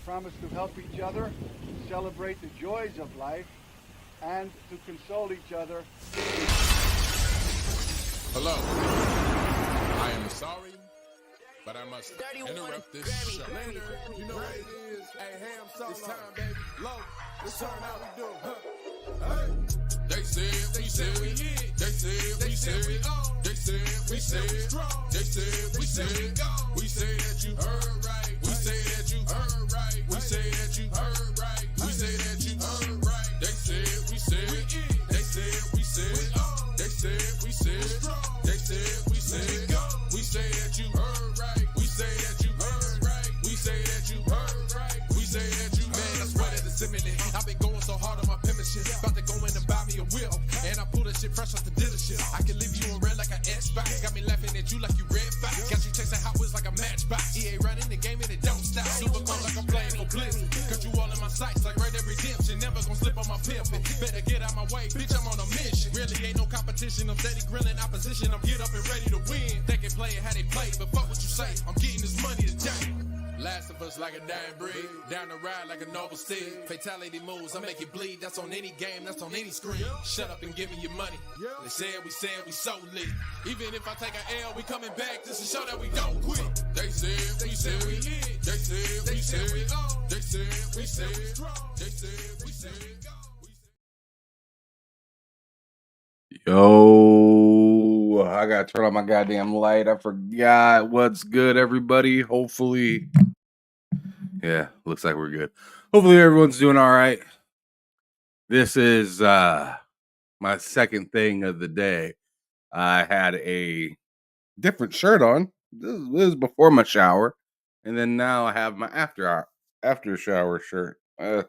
promise to help each other, celebrate the joys of life, and to console each other. Hello. I am sorry, but I must interrupt this show. You know what it is? Hey, ham solo. It's time, baby. Low. It's time how we do. Hey. They said we said we hit. They said we said we on. They said we said we strong. They said we said we go. We say that you heard right. We say that you heard right. We say that you heard right. We say that you heard right. They said we said we in. They said we said we on. They said we said strong. They said we said go. We say that you heard right. We say that you heard right. We say that you heard right. We say that you man. I swear that it's imminent. I've been going so hard on my penmanship. About to go in and buy me a wheel. And I pull that shit fresh off the dealership. I can leave you in red like an Xbox. Got me laughing at you like you red fox. Got you chasing Hot Wheels like a matchbox. EA running the game and it don't stop. Super cold like I'm playing for Blizzard. Got you all in my sights like Red Dead Redemption. Never gonna slip on my pimpin'. Better get out my way, bitch, I'm on a mission. Really ain't no competition. I'm steady grilling opposition. I'm get up and ready to win. They can play it how they play, but fuck what you say. I'm getting this money today. Last of us like a dying breed. Down the ride like a noble steed. Fatality moves, I make it bleed. That's on any game, that's on any screen. Shut up and give me your money. They said we so lit. Even if I take an L, we coming back just to show that we don't quit. They said we said we hit. They said we said we on. They said we said we strong. They said we said go. Yo, I gotta turn on my goddamn light. I forgot. What's good, everybody? Hopefully, yeah, looks like we're good. Hopefully, everyone's doing all right. This is my second thing of the day. I had a different shirt on. This is before my shower, and then now I have my after shower shirt.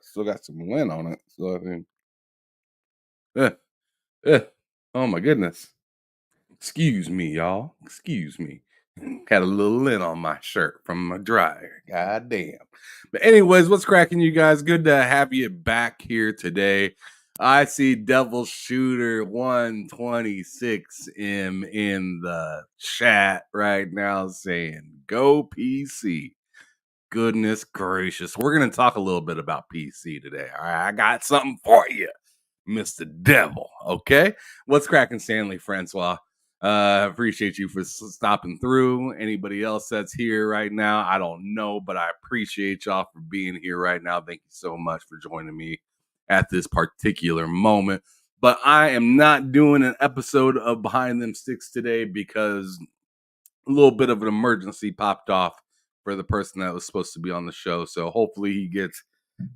Still got some lint on it, so I think, oh my goodness. Excuse me, y'all. Excuse me. Had a little lint on my shirt from my dryer. God damn. But anyways, what's cracking, you guys? Good to have you back here today. I see Devil Shooter 126M in the chat right now saying, go PC. Goodness gracious. We're going to talk a little bit about PC today. All right, I got something for you, Mr. Devil. Okay? What's cracking, Stanley Francois? Appreciate you for stopping through. Anybody else that's here right now, I don't know, but I appreciate y'all for being here right now. Thank you so much for joining me at this particular moment. But I am not doing an episode of Behind Them Sticks today because a little bit of an emergency popped off for the person that was supposed to be on the show. So hopefully he gets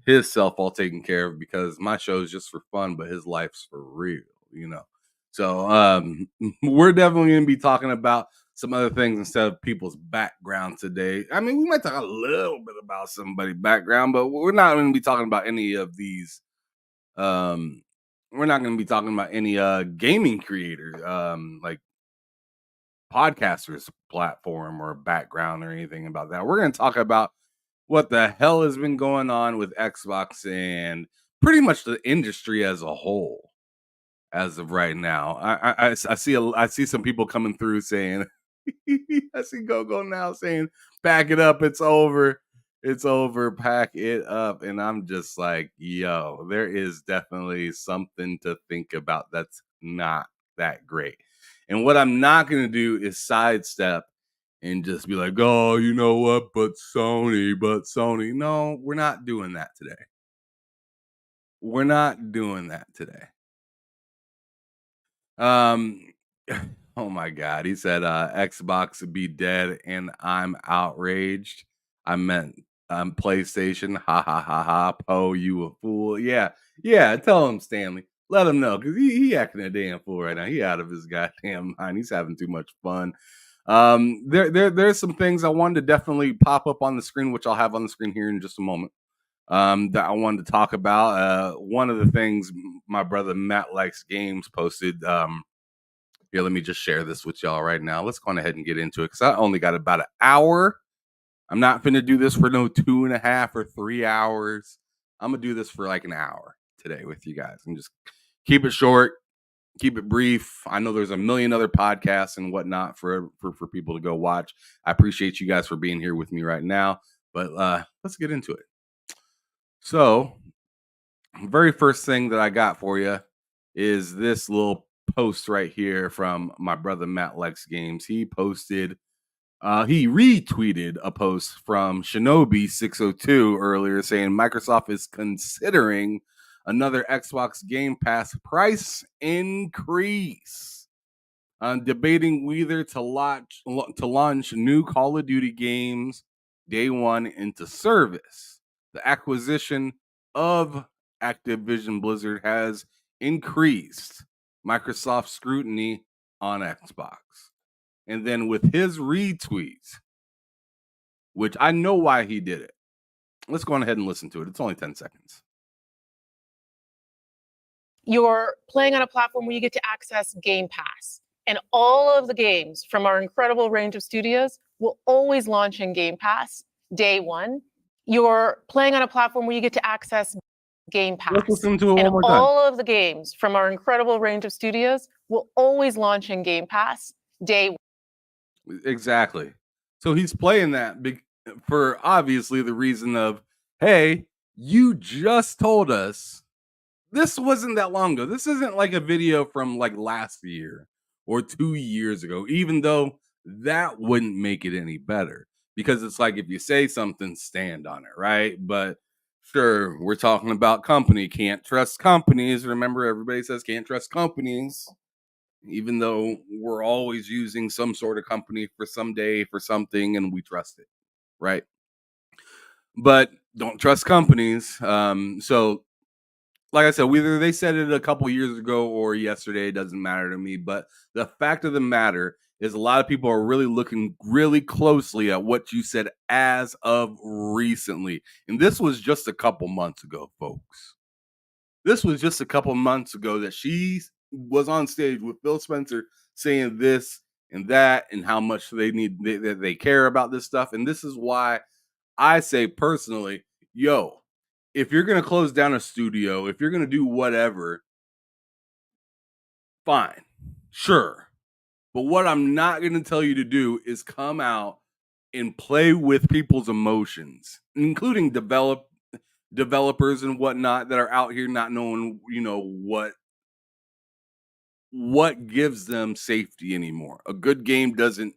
his self all taken care of, because my show is just for fun, but his life's for real, you know. So we're definitely going to be talking about some other things instead of people's background today. I mean, we might talk a little bit about somebody's background, but we're not going to be talking about any of these. We're not going to be talking about any gaming creators, like podcasters platform or background or anything about that. We're going to talk about what the hell has been going on with Xbox and pretty much the industry as a whole. As of right now, I see some people coming through saying, I see Go now saying, pack it up, it's over, pack it up. And I'm just like, yo, there is definitely something to think about that's not that great. And what I'm not going to do is sidestep and just be like, oh, you know what, but Sony. No, we're not doing that today. We're not doing that today. Oh my God. He said, Xbox be dead and I'm outraged. I meant PlayStation. Ha ha ha ha. Poe, you a fool. Yeah. Tell him, Stanley. Let him know, because he acting a damn fool right now. He out of his goddamn mind. He's having too much fun. There's some things I wanted to definitely pop up on the screen, which I'll have on the screen here in just a moment. That I wanted to talk about. One of the things my brother Matt Likes Games posted. Here, let me just share this with y'all right now. Let's go on ahead and get into it, because I only got about an hour. I'm not finna do this for no 2.5 or 3 hours. I'm gonna do this for like an hour today with you guys, and just keep it short, keep it brief. I know there's a million other podcasts and whatnot for people to go watch. I appreciate you guys for being here with me right now, but let's get into it. So, very first thing that I got for you is this little post right here from my brother Matt Lex Games. He retweeted a post from Shinobi 602 earlier saying Microsoft is considering another Xbox Game Pass price increase. Debating whether to launch new Call of Duty games day one into service. The acquisition of Activision Blizzard has increased Microsoft's scrutiny on Xbox. And then with his retweets, which I know why he did it. Let's go on ahead and listen to it. It's only 10 seconds. You're playing on a platform where you get to access Game Pass. And all of the games from our incredible range of studios will always launch in Game Pass day one. You're playing on a platform where you get to access Game Pass. Let's listen to it and one more time. all of the games from our incredible range of studios will always launch in Game Pass day one. Exactly. So he's playing that for obviously the reason of, hey, you just told us this wasn't that long ago. This isn't like a video from like last year or 2 years ago, even though that wouldn't make it any better. Because it's like if you say something, stand on it, right? But sure, we're talking about company. Can't trust companies. Remember, everybody says can't trust companies, even though we're always using some sort of company for someday for something and we trust it, right? But don't trust companies. So like I said, whether they said it a couple years ago or yesterday, it doesn't matter to me. But the fact of the matter is a lot of people are really looking really closely at what you said as of recently. And this was just a couple months ago, folks. This was just a couple months ago that she was on stage with Phil Spencer saying this and that and how much they care about this stuff. And this is why I say personally, yo, if you're going to close down a studio, if you're going to do whatever, fine, sure. But what I'm not going to tell you to do is come out and play with people's emotions, including developers and whatnot that are out here not knowing, what gives them safety anymore. A good game doesn't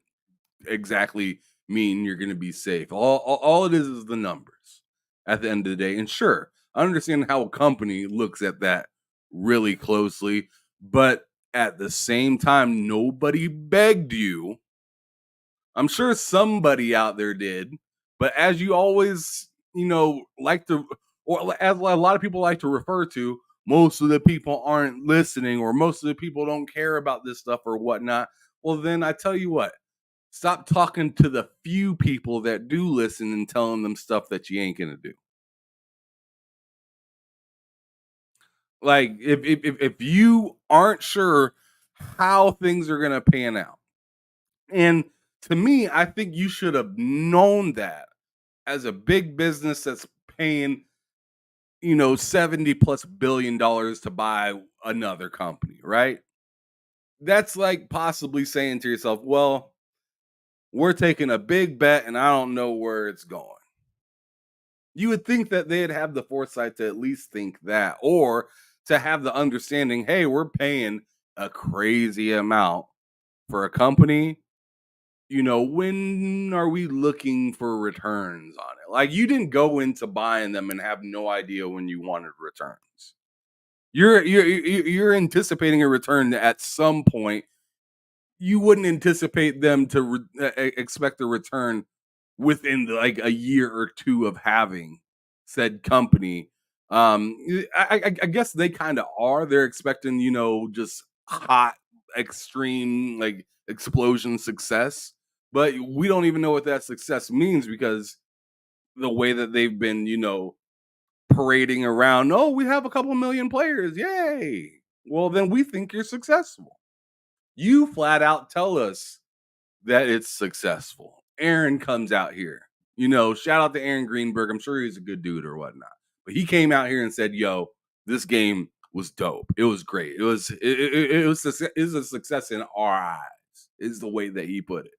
exactly mean you're going to be safe. All it is the numbers at the end of the day. And sure, I understand how a company looks at that really closely, but at the same time, nobody begged you. I'm sure somebody out there did, but as you always, like to, or as a lot of people like to refer to, most of the people aren't listening, or most of the people don't care about this stuff or whatnot. Well, then I tell you what, stop talking to the few people that do listen and telling them stuff that you ain't gonna do. Like if you aren't sure how things are gonna pan out, and to me, I think you should have known that as a big business that's paying, $70+ billion to buy another company, right? That's like possibly saying to yourself, well, we're taking a big bet and I don't know where it's going. You would think that they'd have the foresight to at least think that, or to have the understanding, hey, we're paying a crazy amount for a company. When are we looking for returns on it? Like, you didn't go into buying them and have no idea when you wanted returns. You're anticipating a return at some point. You wouldn't anticipate them to expect a return within like a year or two of having said company. I guess they kind of are. They're expecting, just hot, extreme, like explosion success. But we don't even know what that success means because the way that they've been, parading around. Oh, we have a couple million players. Yay. Well, then we think you're successful. You flat out tell us that it's successful. Aaron comes out here. Shout out to Aaron Greenberg. I'm sure he's a good dude or whatnot. But he came out here and said, yo, this game was dope. It was great. It was a success in our eyes, is the way that he put it.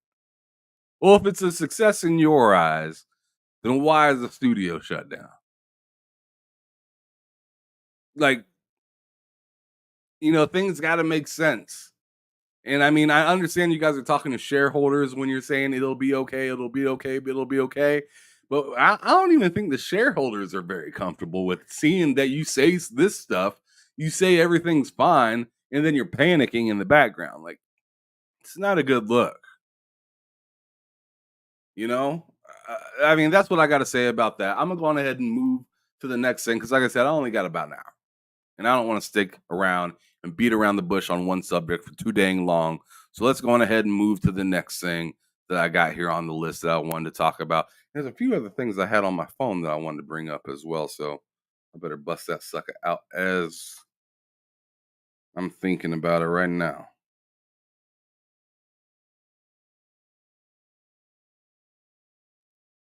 Well, if it's a success in your eyes, then why is the studio shut down? like, things got to make sense. And I mean, I understand you guys are talking to shareholders when you're saying it'll be okay, it'll be okay, it'll be okay. But I don't even think the shareholders are very comfortable with seeing that you say this stuff, you say everything's fine, and then you're panicking in the background. Like, it's not a good look. I mean, that's what I got to say about that. I'm going to go on ahead and move to the next thing because, like I said, I only got about an hour. And I don't want to stick around and beat around the bush on one subject for too dang long. So let's go on ahead and move to the next thing that I got here on the list that I wanted to talk about. There's a few other things I had on my phone that I wanted to bring up as well. So I better bust that sucker out as I'm thinking about it right now.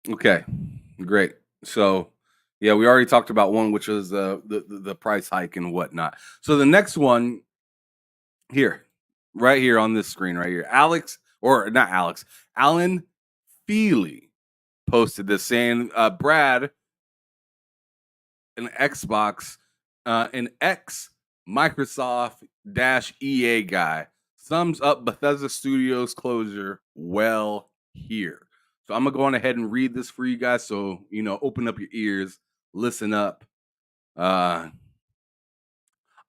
Okay, great. So yeah, we already talked about one, which was the price hike and whatnot. So the next one here, right here on this screen, right here, Alan Feely posted this saying, Brad, an Xbox, an ex Microsoft EA guy, sums up Bethesda Studios closure well here. So I'm gonna go on ahead and read this for you guys. So open up your ears, listen up. I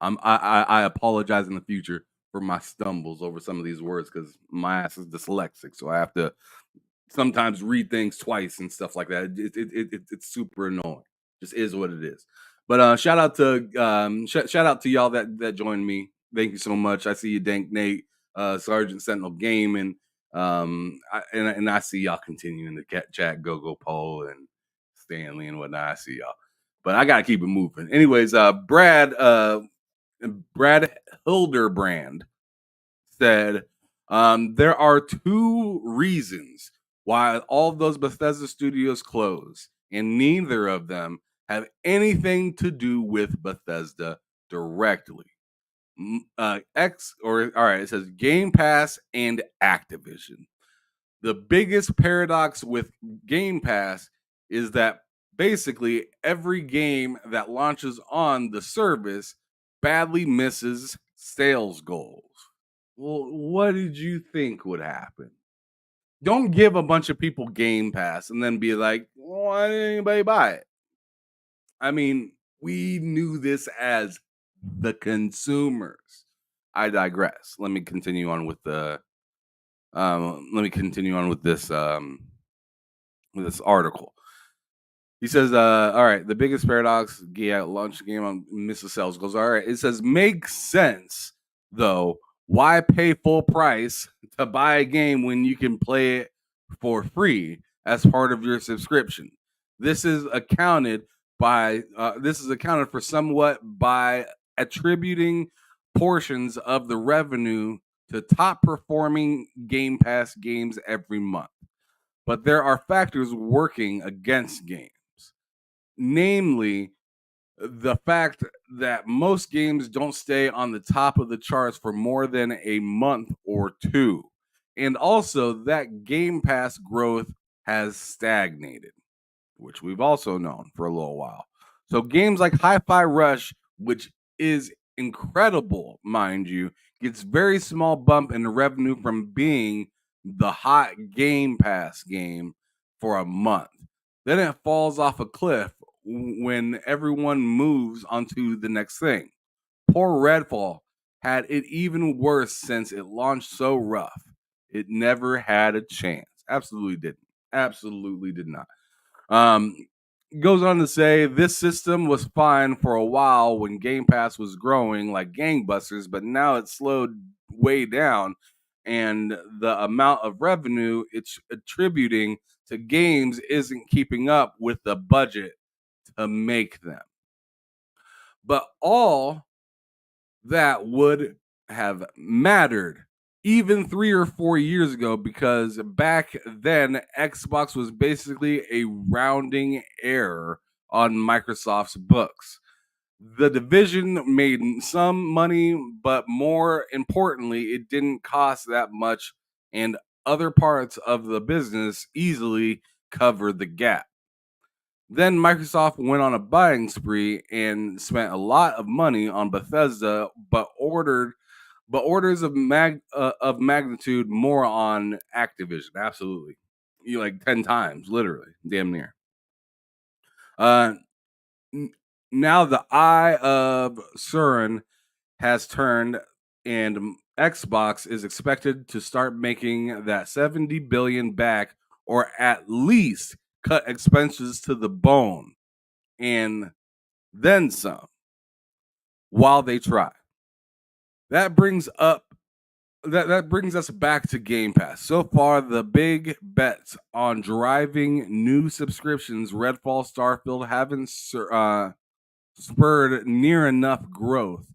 apologize in the future for my stumbles over some of these words because my ass is dyslexic, so I have to sometimes read things twice and stuff like that. It's super annoying. Just is what it is. But shout out to y'all that joined me. Thank you so much. I see you, Dank Nate, Sergeant Sentinel Gaming, and I see y'all continuing to chat, Go Paul and Stanley and whatnot. I see y'all, but I gotta keep it moving. Anyways, Brad Hilderbrand said, there are two reasons why all of those Bethesda studios close, and neither of them have anything to do with Bethesda directly. All right, it says Game Pass and Activision. The biggest paradox with Game Pass is that basically every game that launches on the service badly misses sales goals. Well, what did you think would happen? Don't give a bunch of people Game Pass and then be like, why didn't anybody buy it? I mean, we knew this as the consumers. I digress. Let me continue on with the with this article. He says, all right, the biggest paradox, launch game on misses sales goals. All right, it says, makes sense, though. Why pay full price to buy a game when you can play it for free as part of your subscription? This is accounted for somewhat by attributing portions of the revenue to top performing Game Pass games every month. But there are factors working against games. Namely, the fact that most games don't stay on the top of the charts for more than a month or two. And also that Game Pass growth has stagnated, which we've also known for a little while. So games like Hi-Fi Rush, which is incredible, mind you, gets very small bump in the revenue from being the hot Game Pass game for a month. Then it falls off a cliff when everyone moves onto the next thing. Poor Redfall had it even worse since it launched so rough. It never had a chance. Absolutely didn't. Absolutely did not. Goes on to say this system was fine for a while when Game Pass was growing like gangbusters, but now it's slowed way down, and the amount of revenue it's attributing to games isn't keeping up with the budget to make them. But all that would have mattered even 3 or 4 years ago, because back then Xbox was basically a rounding error on Microsoft's books. The division made some money, but more importantly, it didn't cost that much, and other parts of the business easily covered the gap. Then Microsoft went on a buying spree and spent a lot of money on Bethesda, but orders of magnitude more on Activision. Absolutely, you like 10 times, literally, damn near. Now the eye of Sauron has turned, and Xbox is expected to start making that 70 billion back, or at least cut expenses to the bone, and then some, while they try. That brings us back to Game Pass. So far, the big bets on driving new subscriptions, Redfall, Starfield, haven't spurred near enough growth,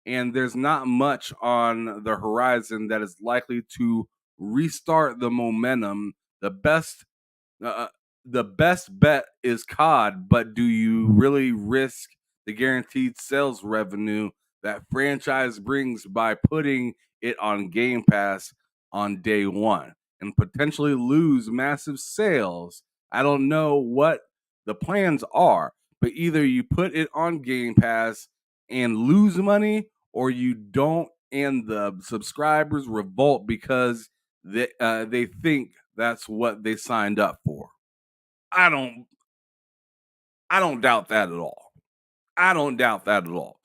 and there's not much on the horizon that is likely to restart the momentum. Uh, the best bet is COD, but do you really risk the guaranteed sales revenue that franchise brings by putting it on Game Pass on day one and potentially lose massive sales? I don't know what the plans are, but either you put it on Game Pass and lose money, or you don't, and the subscribers revolt because they think that's what they signed up for. I don't doubt that at all. I don't doubt that at all.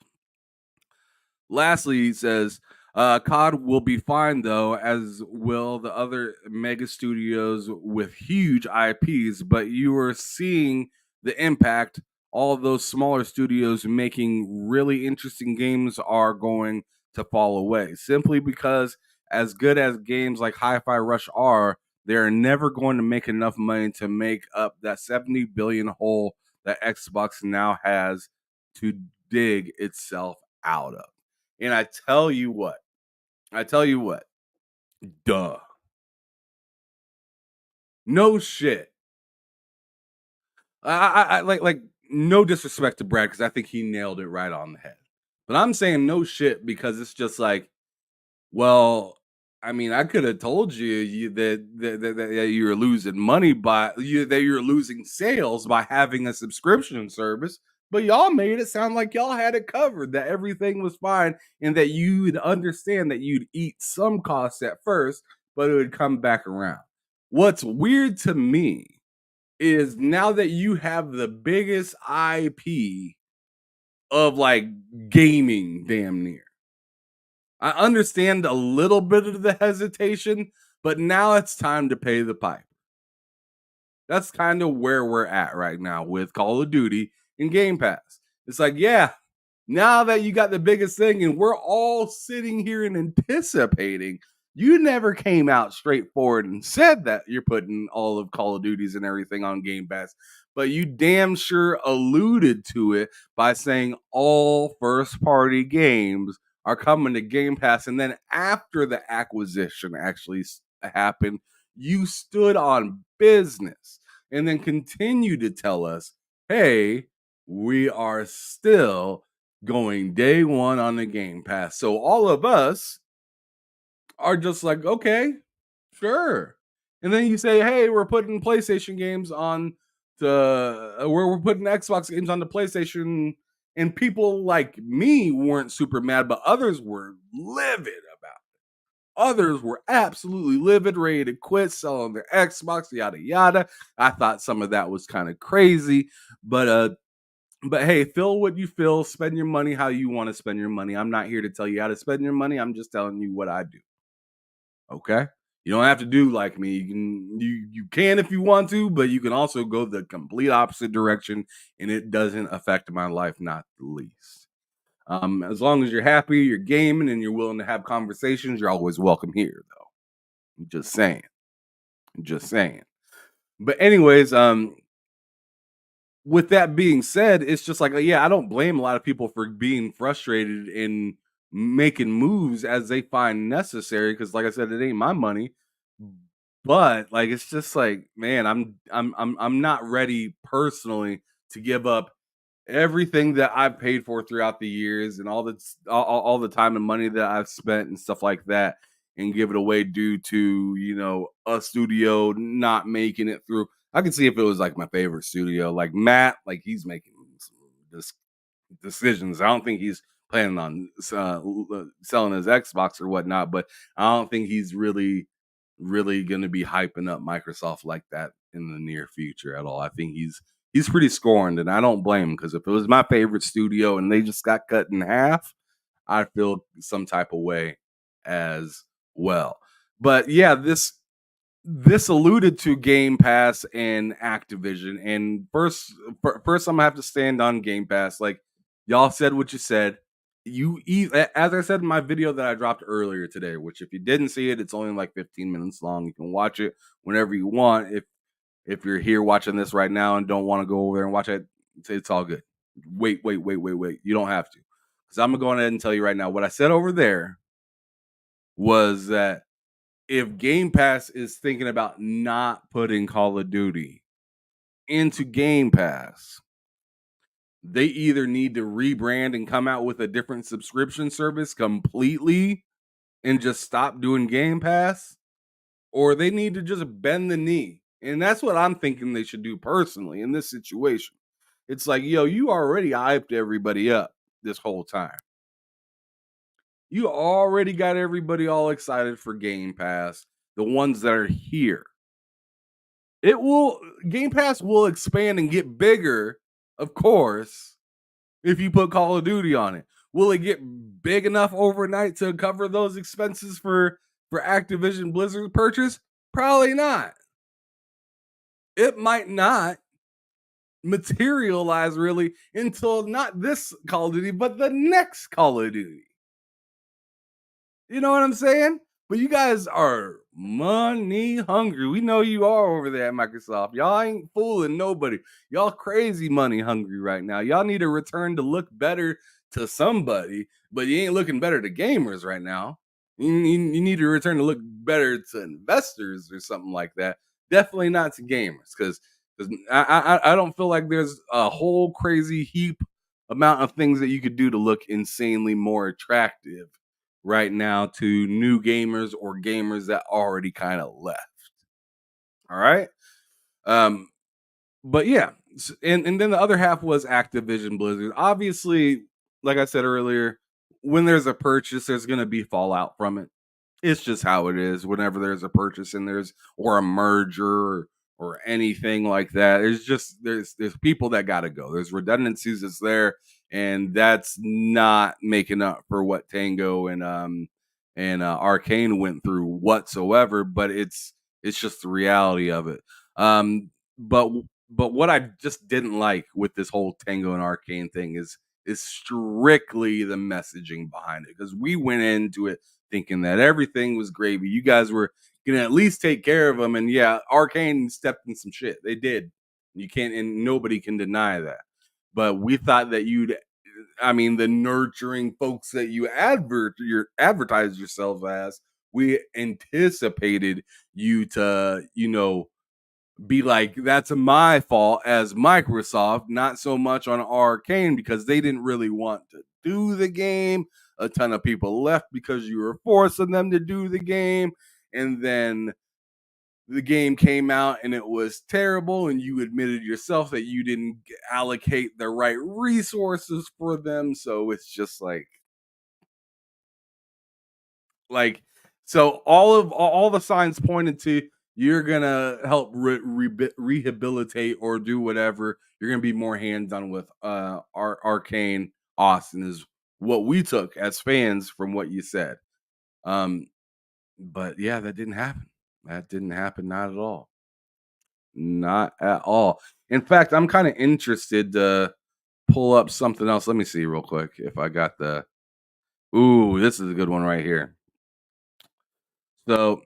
Lastly, he says, COD will be fine though, as will the other mega studios with huge IPs, but you are seeing the impact all those smaller studios making really interesting games are going to fall away, simply because as good as games like Hi-Fi Rush are, they're never going to make enough money to make up that 70 billion hole that Xbox now has to dig itself out of. And I tell you what, duh. No shit. I like no disrespect to Brad, because I think he nailed it right on the head. But I'm saying no shit because it's just like, well, I mean, I could have told you that you were losing money that you're losing sales by having a subscription service, but y'all made it sound like y'all had it covered, that everything was fine, and that you'd understand that you'd eat some costs at first, but it would come back around. What's weird to me is now that you have the biggest IP of like gaming, damn near. I understand a little bit of the hesitation, but now it's time to pay the piper. That's kind of where we're at right now with Call of Duty and Game Pass. It's like, yeah, now that you got the biggest thing and we're all sitting here and anticipating, you never came out straightforward and said that you're putting all of Call of Duties and everything on Game Pass, but you damn sure alluded to it by saying all first party games are coming to Game Pass. And then after the acquisition actually happened, you stood on business and then continue to tell us, hey, we are still going day one on the Game Pass. So all of us are just like, okay, sure. And then you say, hey, we're putting PlayStation games on we're putting Xbox games on the PlayStation, and people like me weren't super mad, but others were livid about it. Others were absolutely livid, ready to quit selling their Xbox, yada yada. I thought some of that was kind of crazy, but hey, feel what you feel, spend your money how you want to spend your money. I'm not here to tell you how to spend your money. I'm just telling you what I do. Okay? You don't have to do like me. You can if you want to, but you can also go the complete opposite direction, and it doesn't affect my life, not the least. As long as you're happy, you're gaming, and you're willing to have conversations, you're always welcome here, though. I'm just saying. But anyways, with that being said, it's just like, yeah, I don't blame a lot of people for being frustrated and making moves as they find necessary, because like I said, it ain't my money. But like, it's just like, man, I'm not ready personally to give up everything that I've paid for throughout the years and all the time and money that I've spent and stuff like that, and give it away due to, a studio not making it through. I can see if it was like my favorite studio, like Matt, like he's making some decisions. I don't think he's planning on selling his Xbox or whatnot, but I don't think he's really going to be hyping up Microsoft like that in the near future at all. I think he's pretty scorned, and I don't blame him, because if it was my favorite studio and they just got cut in half, I'd feel some type of way as well. But yeah, this alluded to Game Pass and Activision. And first, I'm gonna have to stand on Game Pass. Like, y'all said what you said. As I said in my video that I dropped earlier today, which if you didn't see it, it's only like 15 minutes long. You can watch it whenever you want. If you're here watching this right now and don't want to go over there and watch it, it's all good. Wait. You don't have to, because I'm gonna go ahead and tell you right now what I said over there was that if Game Pass is thinking about not putting Call of Duty into Game Pass, they either need to rebrand and come out with a different subscription service completely and just stop doing Game Pass, or they need to just bend the knee. And that's what I'm thinking they should do personally in this situation. It's like, yo, you already hyped everybody up this whole time. You already got everybody all excited for Game Pass, the ones that are here. Game Pass will expand and get bigger, of course, if you put Call of Duty on it. Will it get big enough overnight to cover those expenses for Activision Blizzard purchase? Probably not. It might not materialize really until not this Call of Duty, but the next Call of Duty. You know what I'm saying? But you guys are money hungry. We know you are over there at Microsoft. Y'all ain't fooling nobody. Y'all crazy money hungry right now. Y'all need a return to look better to somebody, but you ain't looking better to gamers right now. You need a return to look better to investors or something like that. Definitely not to gamers, because I don't feel like there's a whole crazy heap amount of things that you could do to look insanely more attractive right now to new gamers or gamers that already kind of left. All right. But yeah, and then the other half was Activision Blizzard. Obviously, like I said earlier, when there's a purchase, there's going to be fallout from it. It's just how it is. Whenever there's a purchase and or a merger or anything like that, there's people that got to go. There's redundancies that's there, and that's not making up for what Tango and Arcane went through whatsoever. But it's just the reality of it. But what I just didn't like with this whole Tango and Arcane thing is strictly the messaging behind it, because we went into it thinking that everything was gravy. You guys were gonna at least take care of them, and yeah, Arcane stepped in some shit. They did. You can't, and nobody can deny that. But we thought that the nurturing folks that you advertise yourself as, we anticipated you to, be like, that's my fault as Microsoft, not so much on Arcane, because they didn't really want to do the game. A ton of people left because you were forcing them to do the game. And then the game came out and it was terrible, and you admitted yourself that you didn't allocate the right resources for them. So it's just so all the signs pointed to you're gonna help rehabilitate or do whatever. You're gonna be more hands-on with Arcane. Austin is what we took as fans from what you said. But yeah, that didn't happen. That didn't happen. Not at all. Not at all. In fact, I'm kind of interested to pull up something else. Let me see real quick if I got the. Ooh, this is a good one right here. So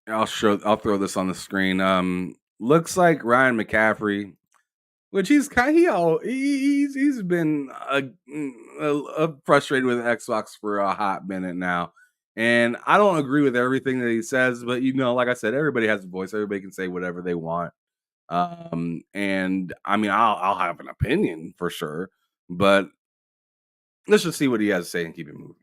I'll throw this on the screen. Looks like Ryan McCaffrey, which he's been frustrated with Xbox for a hot minute now, and I don't agree with everything that he says. But like I said, everybody has a voice. Everybody can say whatever they want. And I'll have an opinion for sure, but let's just see what he has to say and keep it moving.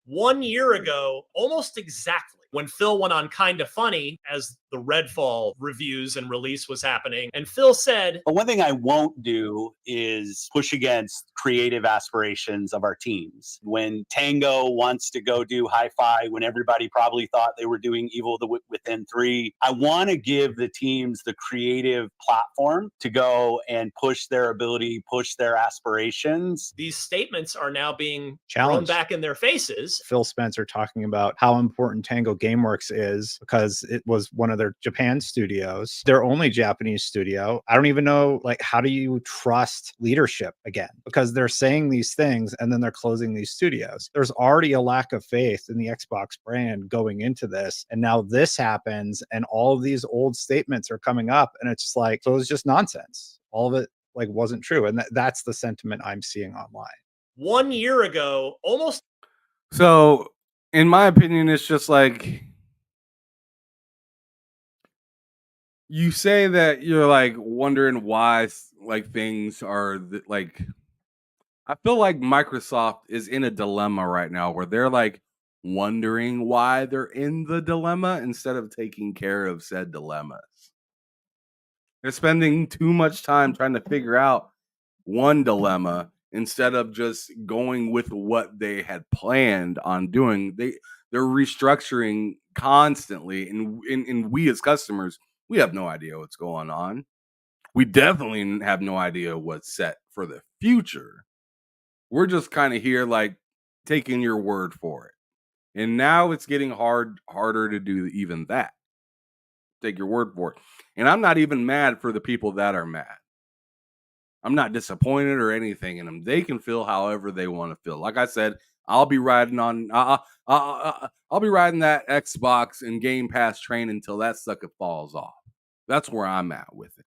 1 year ago, almost exactly, When Phil went on Kinda Funny as the Redfall reviews and release was happening, and Phil said, But one thing I won't do is push against creative aspirations of our teams. When Tango wants to go do Hi-Fi, when everybody probably thought they were doing Evil Within 3, I want to give the teams the creative platform to go and push their ability, push their aspirations. these statements are now being Challenged. thrown back in their faces. Phil Spencer talking about how important Tango Gameworks is because it was one of their Japan studios, their only Japanese studio. I don't even know, like, how do you trust leadership again? Because they're saying these things and then they're closing these studios. There's already a lack of faith in the Xbox brand going into this. And now this happens and all of these old statements are coming up and it's just like, so it's just nonsense. All of it like wasn't true. And that's the sentiment I'm seeing online. 1 year ago, almost. So, in my opinion, it's just like you say that you're like wondering why like things are like. I feel like Microsoft is in a dilemma right now where they're like wondering why they're in the dilemma instead of taking care of said dilemmas. They're spending too much time trying to figure out one dilemma instead of just going with what they had planned on doing. They're restructuring constantly, and we as customers, we have no idea what's going on. We definitely have no idea what's set for the future. We're just kind of here like taking your word for it. And now it's getting harder to do even that. Take your word for it. And I'm not even mad for the people that are mad. I'm not disappointed or anything in them. They can feel however they want to feel. Like I said, I'll be riding that Xbox and Game Pass train until that sucker falls off. That's where I'm at with it.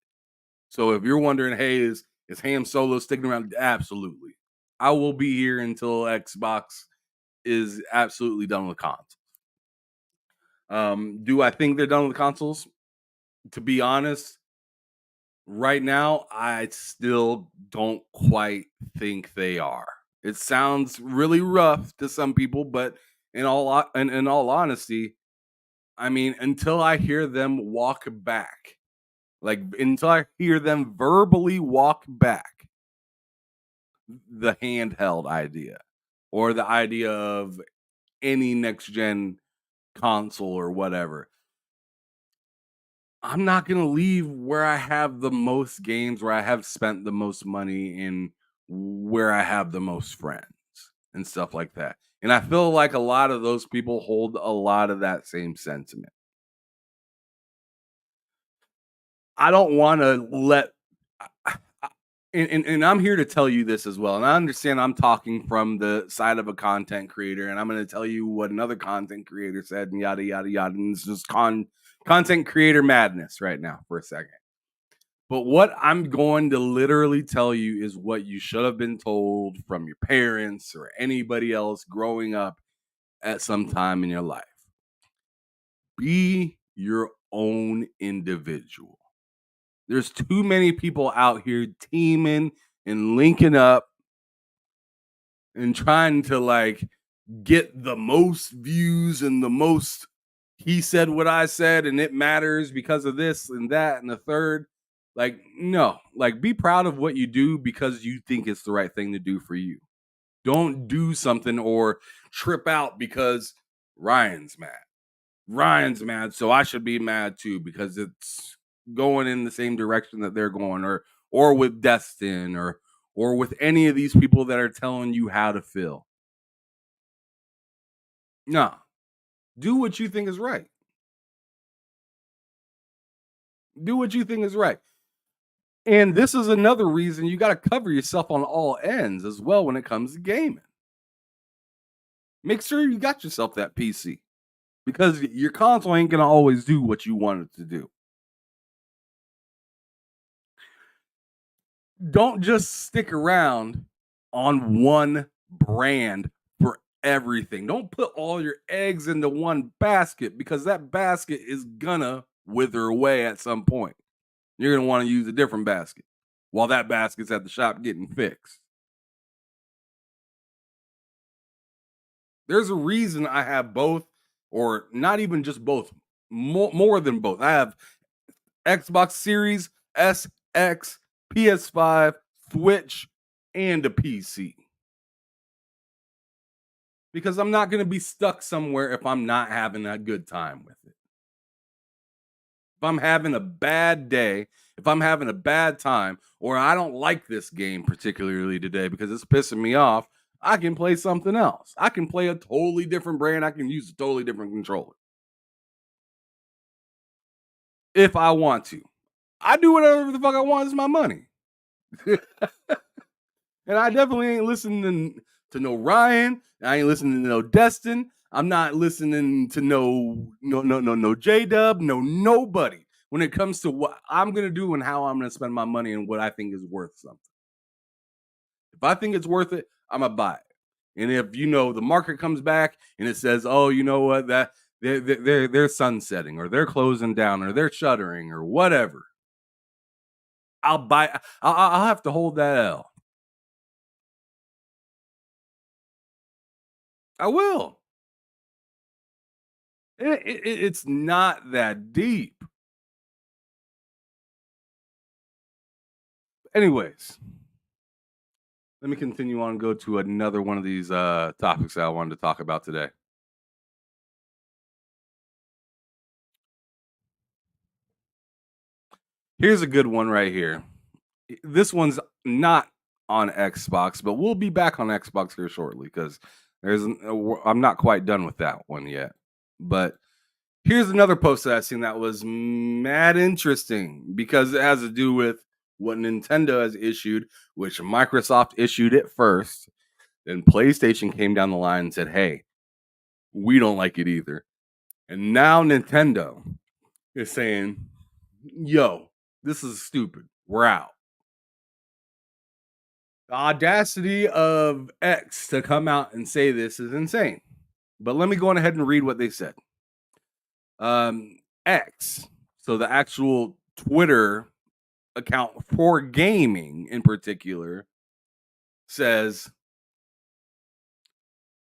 So if you're wondering, hey, is Ham Solo sticking around? Absolutely. I will be here until Xbox is absolutely done with consoles. Do I think they're done with consoles? To be honest, right now, I still don't quite think they are. It sounds really rough to some people, but in all honesty, I mean, until I hear them walk back, like until I hear them verbally walk back the handheld idea or the idea of any next gen console or whatever, I'm not going to leave where I have the most games, where I have spent the most money, and where I have the most friends and stuff like that. And I feel like a lot of those people hold a lot of that same sentiment. I don't want to let, and I'm here to tell you this as well. And I understand I'm talking from the side of a content creator, and I'm going to tell you what another content creator said, and yada, yada, yada. And it's just content creator madness right now for a second. But what I'm going to literally tell you is what you should have been told from your parents or anybody else growing up at some time in your life. Be your own individual. There's too many people out here teaming and linking up and trying to like get the most views and the most he said what I said and it matters because of this and that and the third. Like, no, like be proud of what you do because you think it's the right thing to do for you. Don't do something or trip out because Ryan's mad. Ryan's mad, so I should be mad too because it's going in the same direction that they're going, or with Destin or with any of these people that are telling you how to feel. No. Do what you think is right. Do what you think is right. And this is another reason you got to cover yourself on all ends as well when it comes to gaming. Make sure you got yourself that PC because your console ain't going to always do what you want it to do. Don't just stick around on one brand for everything. Don't put all your eggs into one basket because that basket is gonna wither away at some point. You're gonna want to use a different basket while that basket's at the shop getting fixed. There's a reason I have both or not even just both, more than both. I have Xbox Series S, X, PS5, Switch, and a PC. Because I'm not going to be stuck somewhere if I'm not having a good time with it. If I'm having a bad day, if I'm having a bad time, or I don't like this game particularly today because it's pissing me off, I can play something else. I can play a totally different brand. I can use a totally different controller. If I want to. I do whatever the fuck I want. It's my money. And I definitely ain't listening to no Ryan. I ain't listening to no Destin. I'm not listening to no J-Dub, no nobody when it comes to what I'm going to do and how I'm going to spend my money and what I think is worth something. If I think it's worth it, I'm going to buy it. And if, the market comes back and it says, oh, you know what, that they're sunsetting or they're closing down or they're shuttering or whatever, I'll buy. I'll have to hold that L. I will. It's not that deep. Anyways, let me continue on and go to another one of these topics that I wanted to talk about today. Here's a good one right here. This one's not on Xbox, but we'll be back on Xbox here shortly because I'm not quite done with that one yet. But here's another post that I've seen that was mad interesting because it has to do with what Nintendo has issued, which Microsoft issued it first. Then PlayStation came down the line and said, hey, we don't like it either. And now Nintendo is saying, yo, this is stupid. We're out. The audacity of X to come out and say this is insane. But let me go on ahead and read what they said. X, so the actual Twitter account for gaming in particular, says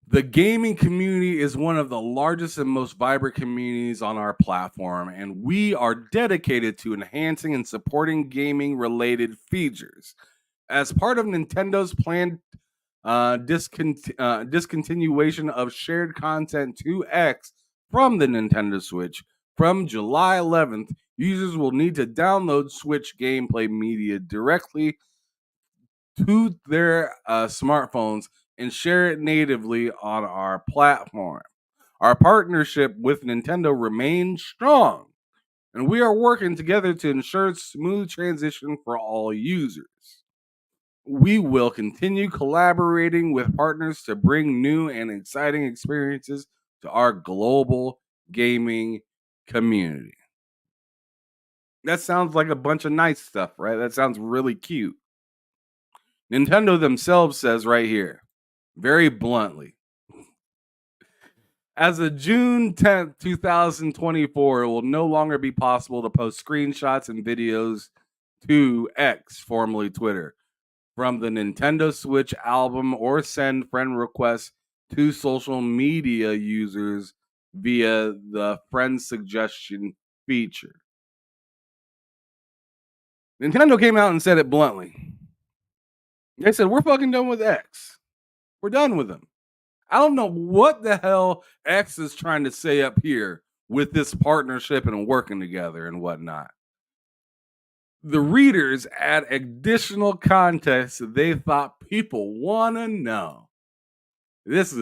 the gaming community is one of the largest and most vibrant communities on our platform, and we are dedicated to enhancing and supporting gaming related features. As part of Nintendo's planned discontinuation of shared content to X from the Nintendo Switch, from July 11th, users will need to download Switch gameplay media directly to their smartphones and share it natively on our platform. Our partnership with Nintendo remains strong, and we are working together to ensure smooth transition for all users. We will continue collaborating with partners to bring new and exciting experiences to our global gaming community. That sounds like a bunch of nice stuff, right? That sounds really cute. Nintendo themselves says right here, very bluntly, as of June 10th, 2024, it will no longer be possible to post screenshots and videos to X, formerly Twitter, from the Nintendo Switch album or send friend requests to social media users via the friend suggestion feature. Nintendo came out and said it bluntly. They said, we're fucking done with X. We're done with them. I don't know what the hell X is trying to say up here with this partnership and working together and whatnot. The readers add additional context that they thought people want to know. This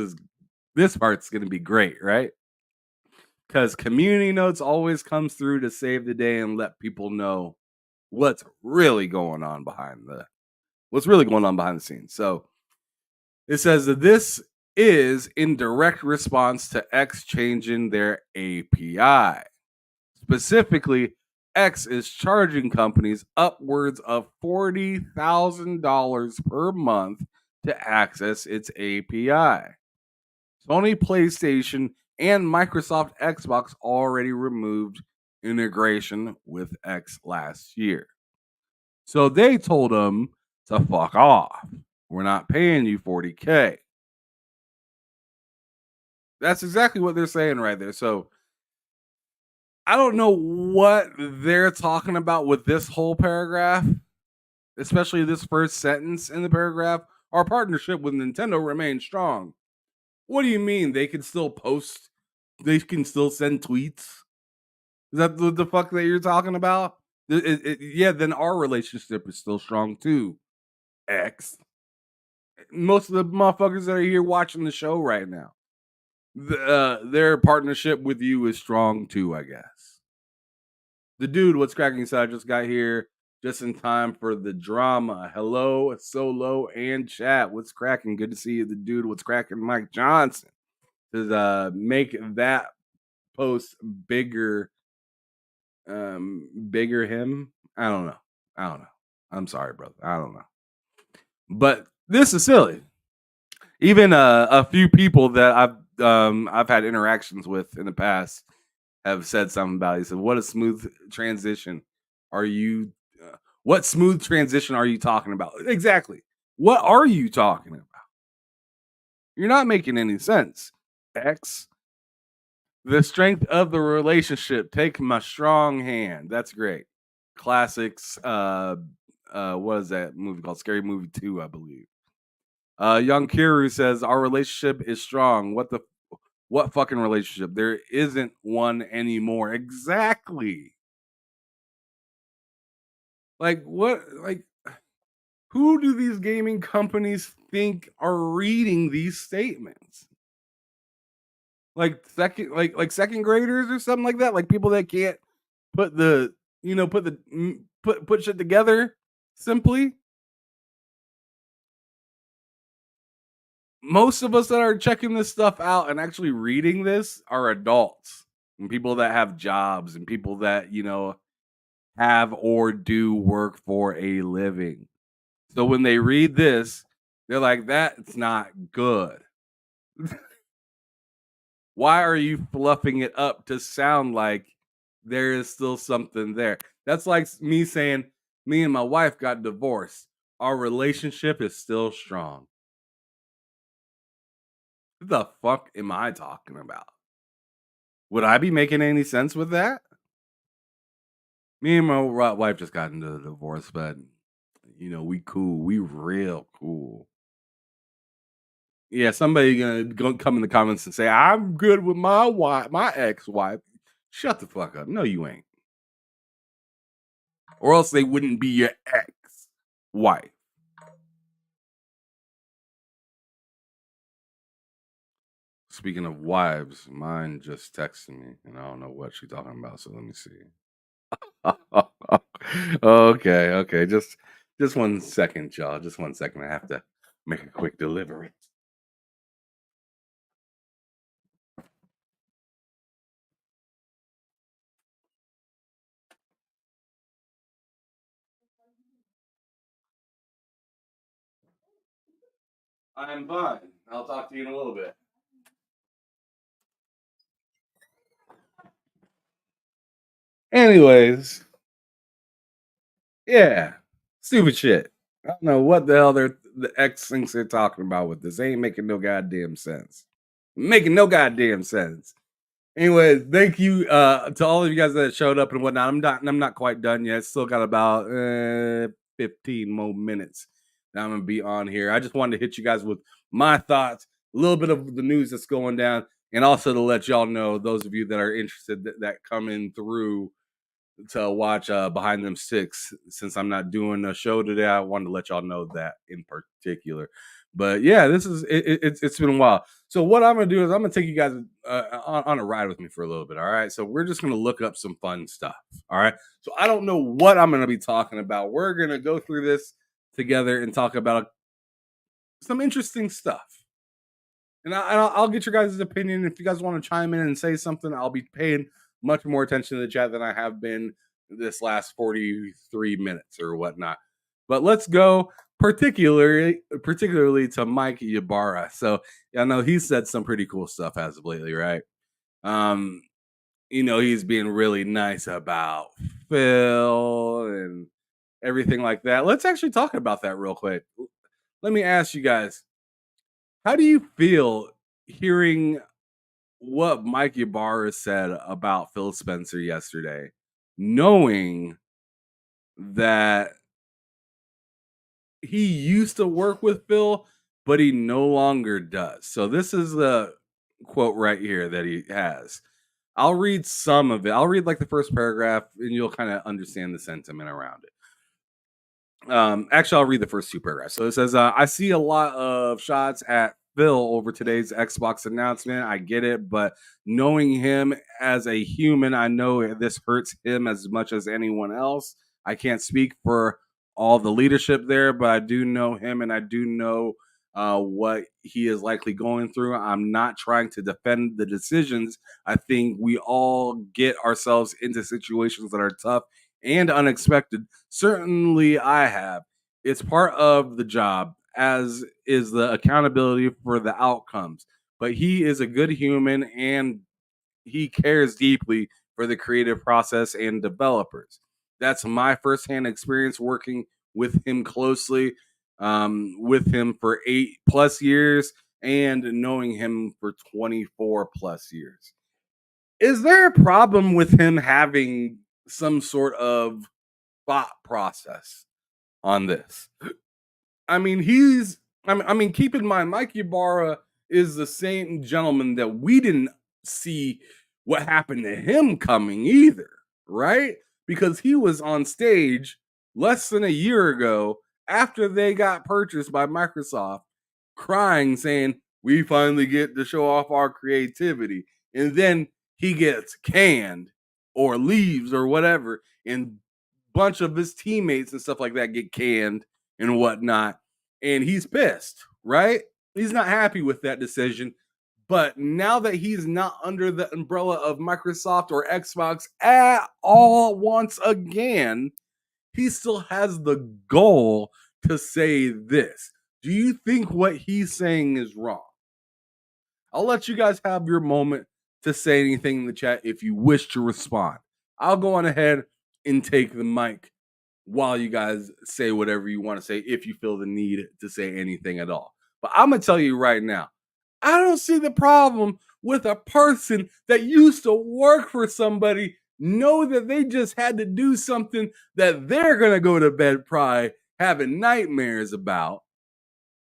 part's going to be great, right? Because community notes always comes through to save the day and let people know what's really going on behind the scenes. So it says that this is in direct response to X changing their API. Specifically, X is charging companies upwards of $40,000 per month to access its API. Sony PlayStation and Microsoft Xbox already removed integration with X last year. So they told them to fuck off. We're not paying you $40K. That's exactly what they're saying right there. So I don't know what they're talking about with this whole paragraph, especially this first sentence in the paragraph. Our partnership with Nintendo remains strong. What do you mean they can still post? They can still send tweets? Is that the fuck that you're talking about? Yeah, then our relationship is still strong too. X. Most of the motherfuckers that are here watching the show right now, their partnership with you is strong too, I guess. The dude, what's cracking inside, just got here just in time for the drama. Hello, Solo and chat. What's cracking? Good to see you. The dude, what's cracking? Mike Johnson. Does make that post bigger, bigger him? I don't know. I'm sorry, brother. I don't know. But this is silly. Even a few people that I've had interactions with in the past have said something about it. He said, "What a smooth transition are you? What smooth transition are you talking about? Exactly. What are you talking about? You're not making any sense." X. The strength of the relationship. Take my strong hand. That's great. Classics. What is that movie called? Scary Movie 2, I believe. Young Kiru says our relationship is strong. What fucking relationship? There isn't one anymore. Exactly. Like what? Like who do these gaming companies think are reading these statements? Like second graders or something like that. Like people that can't put the put shit together simply. Most of us that are checking this stuff out and actually reading this are adults and people that have jobs and people that have or do work for a living. So when they read this, they're like, "That's not good." Why are you fluffing it up to sound like there is still something there? That's like me saying, me and my wife got divorced. Our relationship is still strong. What the fuck am I talking about? Would I be making any sense with that? Me and my wife just got into the divorce, but we cool. We real cool. Yeah, somebody gonna come in the comments and say, "I'm good with my wife, my ex-wife." Shut the fuck up. No, you ain't. Or else they wouldn't be your ex-wife. Speaking of wives, mine just texted me, and I don't know what she's talking about. So let me see. Okay. Just 1 second, y'all. Just 1 second. I have to make a quick delivery. I'm fine. I'll talk to you in a little bit. Anyways, yeah, stupid shit. I don't know what the hell the X thinks they're talking about with this. They ain't making no goddamn sense. Making no goddamn sense. Anyways, thank you to all of you guys that showed up and whatnot. I'm not quite done yet. Still got about 15 more minutes that I'm gonna be on here. I just wanted to hit you guys with my thoughts, a little bit of the news that's going down, and also to let y'all know, those of you that are interested that come in through to watch Behind Them Six. Since I'm not doing a show today, I wanted to let y'all know that in particular. But yeah, this is it's been a while. So what I'm gonna do is I'm gonna take you guys on a ride with me for a little bit. All right. So we're just gonna look up some fun stuff. All right. So I don't know what I'm gonna be talking about. We're gonna go through this together and talk about some interesting stuff. And I'll get your guys' opinion. If you guys want to chime in and say something, I'll be paying much more attention to the chat than I have been this last 43 minutes or whatnot. But let's go particularly to Mikey Bar. So I know he's said some pretty cool stuff as of lately, right? He's being really nice about Phil and everything like that. Let's actually talk about that real quick. Let me ask you guys, how do you feel hearing what Mikey Bar said about Phil Spencer yesterday, knowing that he used to work with Phil, but he no longer does. So this is the quote right here that he has. I'll read some of it. I'll read like the first paragraph and you'll kind of understand the sentiment around it. Actually, I'll read the first two paragraphs. So it says, I see a lot of shots at Phil over today's Xbox announcement. I get it, but knowing him as a human, I know this hurts him as much as anyone else. I can't speak for all the leadership there, but I do know him and I do know what he is likely going through. I'm not trying to defend the decisions. I think we all get ourselves into situations that are tough and unexpected. Certainly I have. It's part of the job, as is the accountability for the outcomes. But he is a good human and he cares deeply for the creative process and developers. That's my firsthand experience working with him closely, with him for 8+ years and knowing him for 24+ years. Is there a problem with him having some sort of thought process on this? I mean, keep in mind, Mikey Barra is the same gentleman that we didn't see what happened to him coming either, right? Because he was on stage less than a year ago after they got purchased by Microsoft, crying, saying, we finally get to show off our creativity. And then he gets canned or leaves or whatever, and bunch of his teammates and stuff like that get canned and whatnot. And he's pissed, right? He's not happy with that decision. But now that he's not under the umbrella of Microsoft or Xbox at all once again, he still has the goal to say this. Do you think what he's saying is wrong? I'll let you guys have your moment to say anything in the chat if you wish to respond. I'll go on ahead and take the mic while you guys say whatever you want to say if you feel the need to say anything at all. But I'm going to tell you right now, I don't see the problem with a person that used to work for somebody know that they just had to do something that they're going to go to bed probably having nightmares about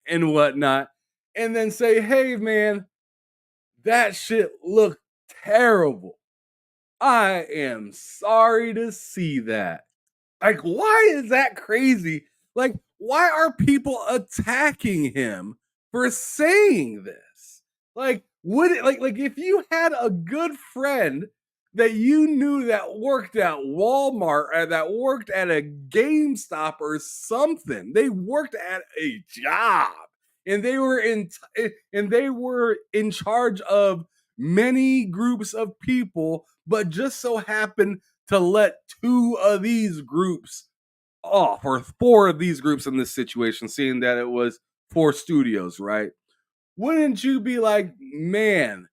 and whatnot, and then say, hey, man, that shit looked terrible. I am sorry to see that. Like, why is that crazy? Like, why are people attacking him for saying this? Like, would it like if you had a good friend that you knew that worked at Walmart or that worked at a GameStop or something, they worked at a job and they were in charge of many groups of people, but just so happened to let 2 of these groups off, or 4 of these groups in this situation, seeing that it was 4 studios, right? Wouldn't you be like, man,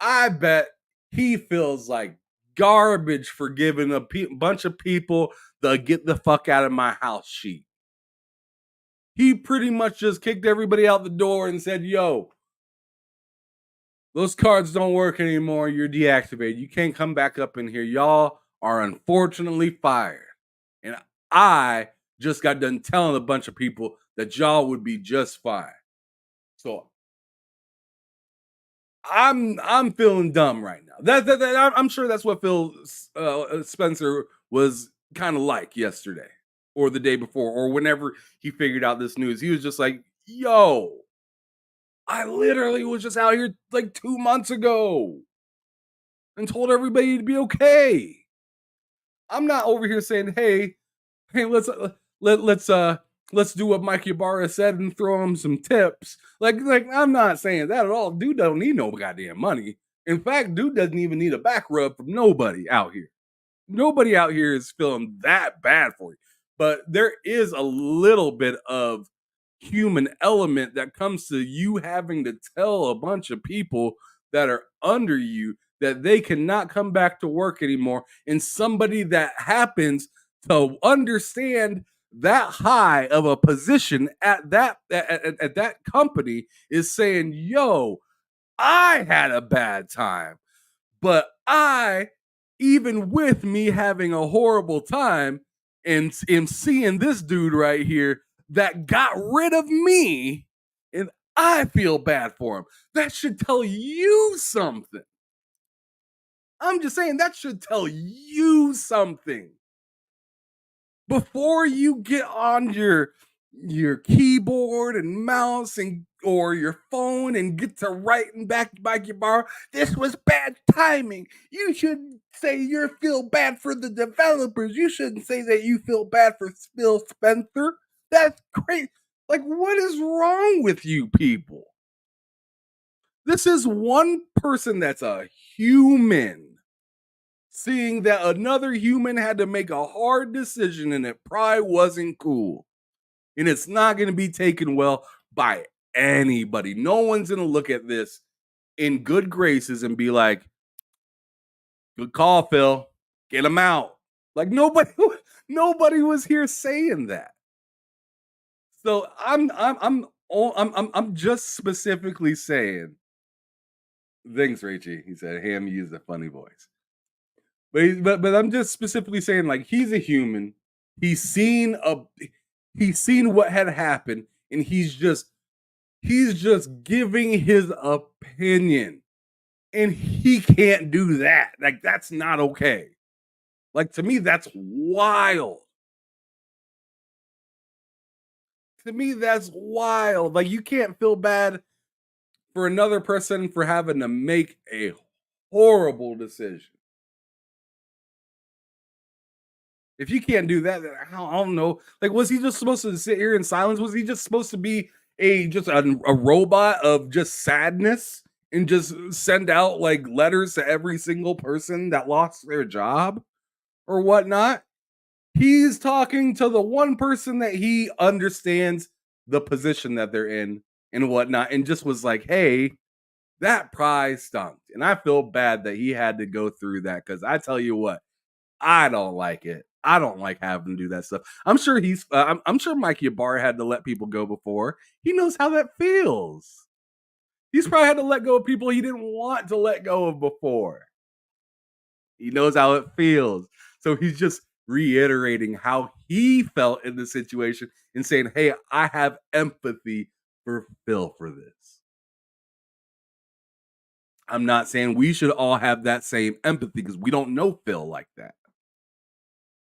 I bet he feels like garbage for giving a bunch of people the get the fuck out of my house sheet. He pretty much just kicked everybody out the door and said, yo, those cards don't work anymore. You're deactivated. You can't come back up in here. Y'all are unfortunately fired. And I just got done telling a bunch of people that y'all would be just fine. So I'm feeling dumb right now. I'm sure that's what Phil Spencer was kind of like yesterday or the day before or whenever he figured out this news. He was just like, yo, I literally was just out here like 2 months ago and told everybody to be okay. I'm not over here saying, hey, let's do what Mikey Bar said and throw him some tips. Like I'm not saying that at all. Dude don't need no goddamn money. In fact, dude doesn't even need a back rub from nobody out here. Nobody out here is feeling that bad for you. But there is a little bit of human element that comes to you having to tell a bunch of people that are under you that they cannot come back to work anymore. And somebody that happens to understand that high of a position at that company is saying, yo, I had a bad time. But even with me having a horrible time and seeing this dude right here that got rid of me, and I feel bad for him. That should tell you something. I'm just saying that should tell you something. Before you get on your keyboard and mouse or your phone and get to writing back Mikey Bar, this was bad timing. You should say you feel bad for the developers. You shouldn't say that you feel bad for Phil Spencer. That's great. Like, what is wrong with you people? This is one person that's a human seeing that another human had to make a hard decision and it probably wasn't cool. And it's not going to be taken well by anybody. No one's going to look at this in good graces and be like, good call, Phil. Get him out. Like nobody was here saying that. So I'm just specifically saying, thanks, Rachie. He said, Ham used a funny voice. But I'm just specifically saying, like, he's a human. He's seen what had happened, and he's just giving his opinion. And he can't do that. Like, that's not okay. Like, to me, that's wild. To me, that's wild. Like, you can't feel bad for another person for having to make a horrible decision. If you can't do that, then I don't know. Like, was he just supposed to sit here in silence? Was he just supposed to be a robot of just sadness and just send out like letters to every single person that lost their job or whatnot? He's talking to the one person that he understands the position that they're in and whatnot, and just was like, hey, that prize stunk. And I feel bad that he had to go through that, because I tell you what, I don't like it. I don't like having to do that stuff. I'm sure I'm sure Mikey Bar had to let people go before. He knows how that feels. He's probably had to let go of people he didn't want to let go of before. He knows how it feels. So he's just reiterating how he felt in the situation and saying, hey, I have empathy for Phil for this. I'm not saying we should all have that same empathy, because we don't know Phil like that.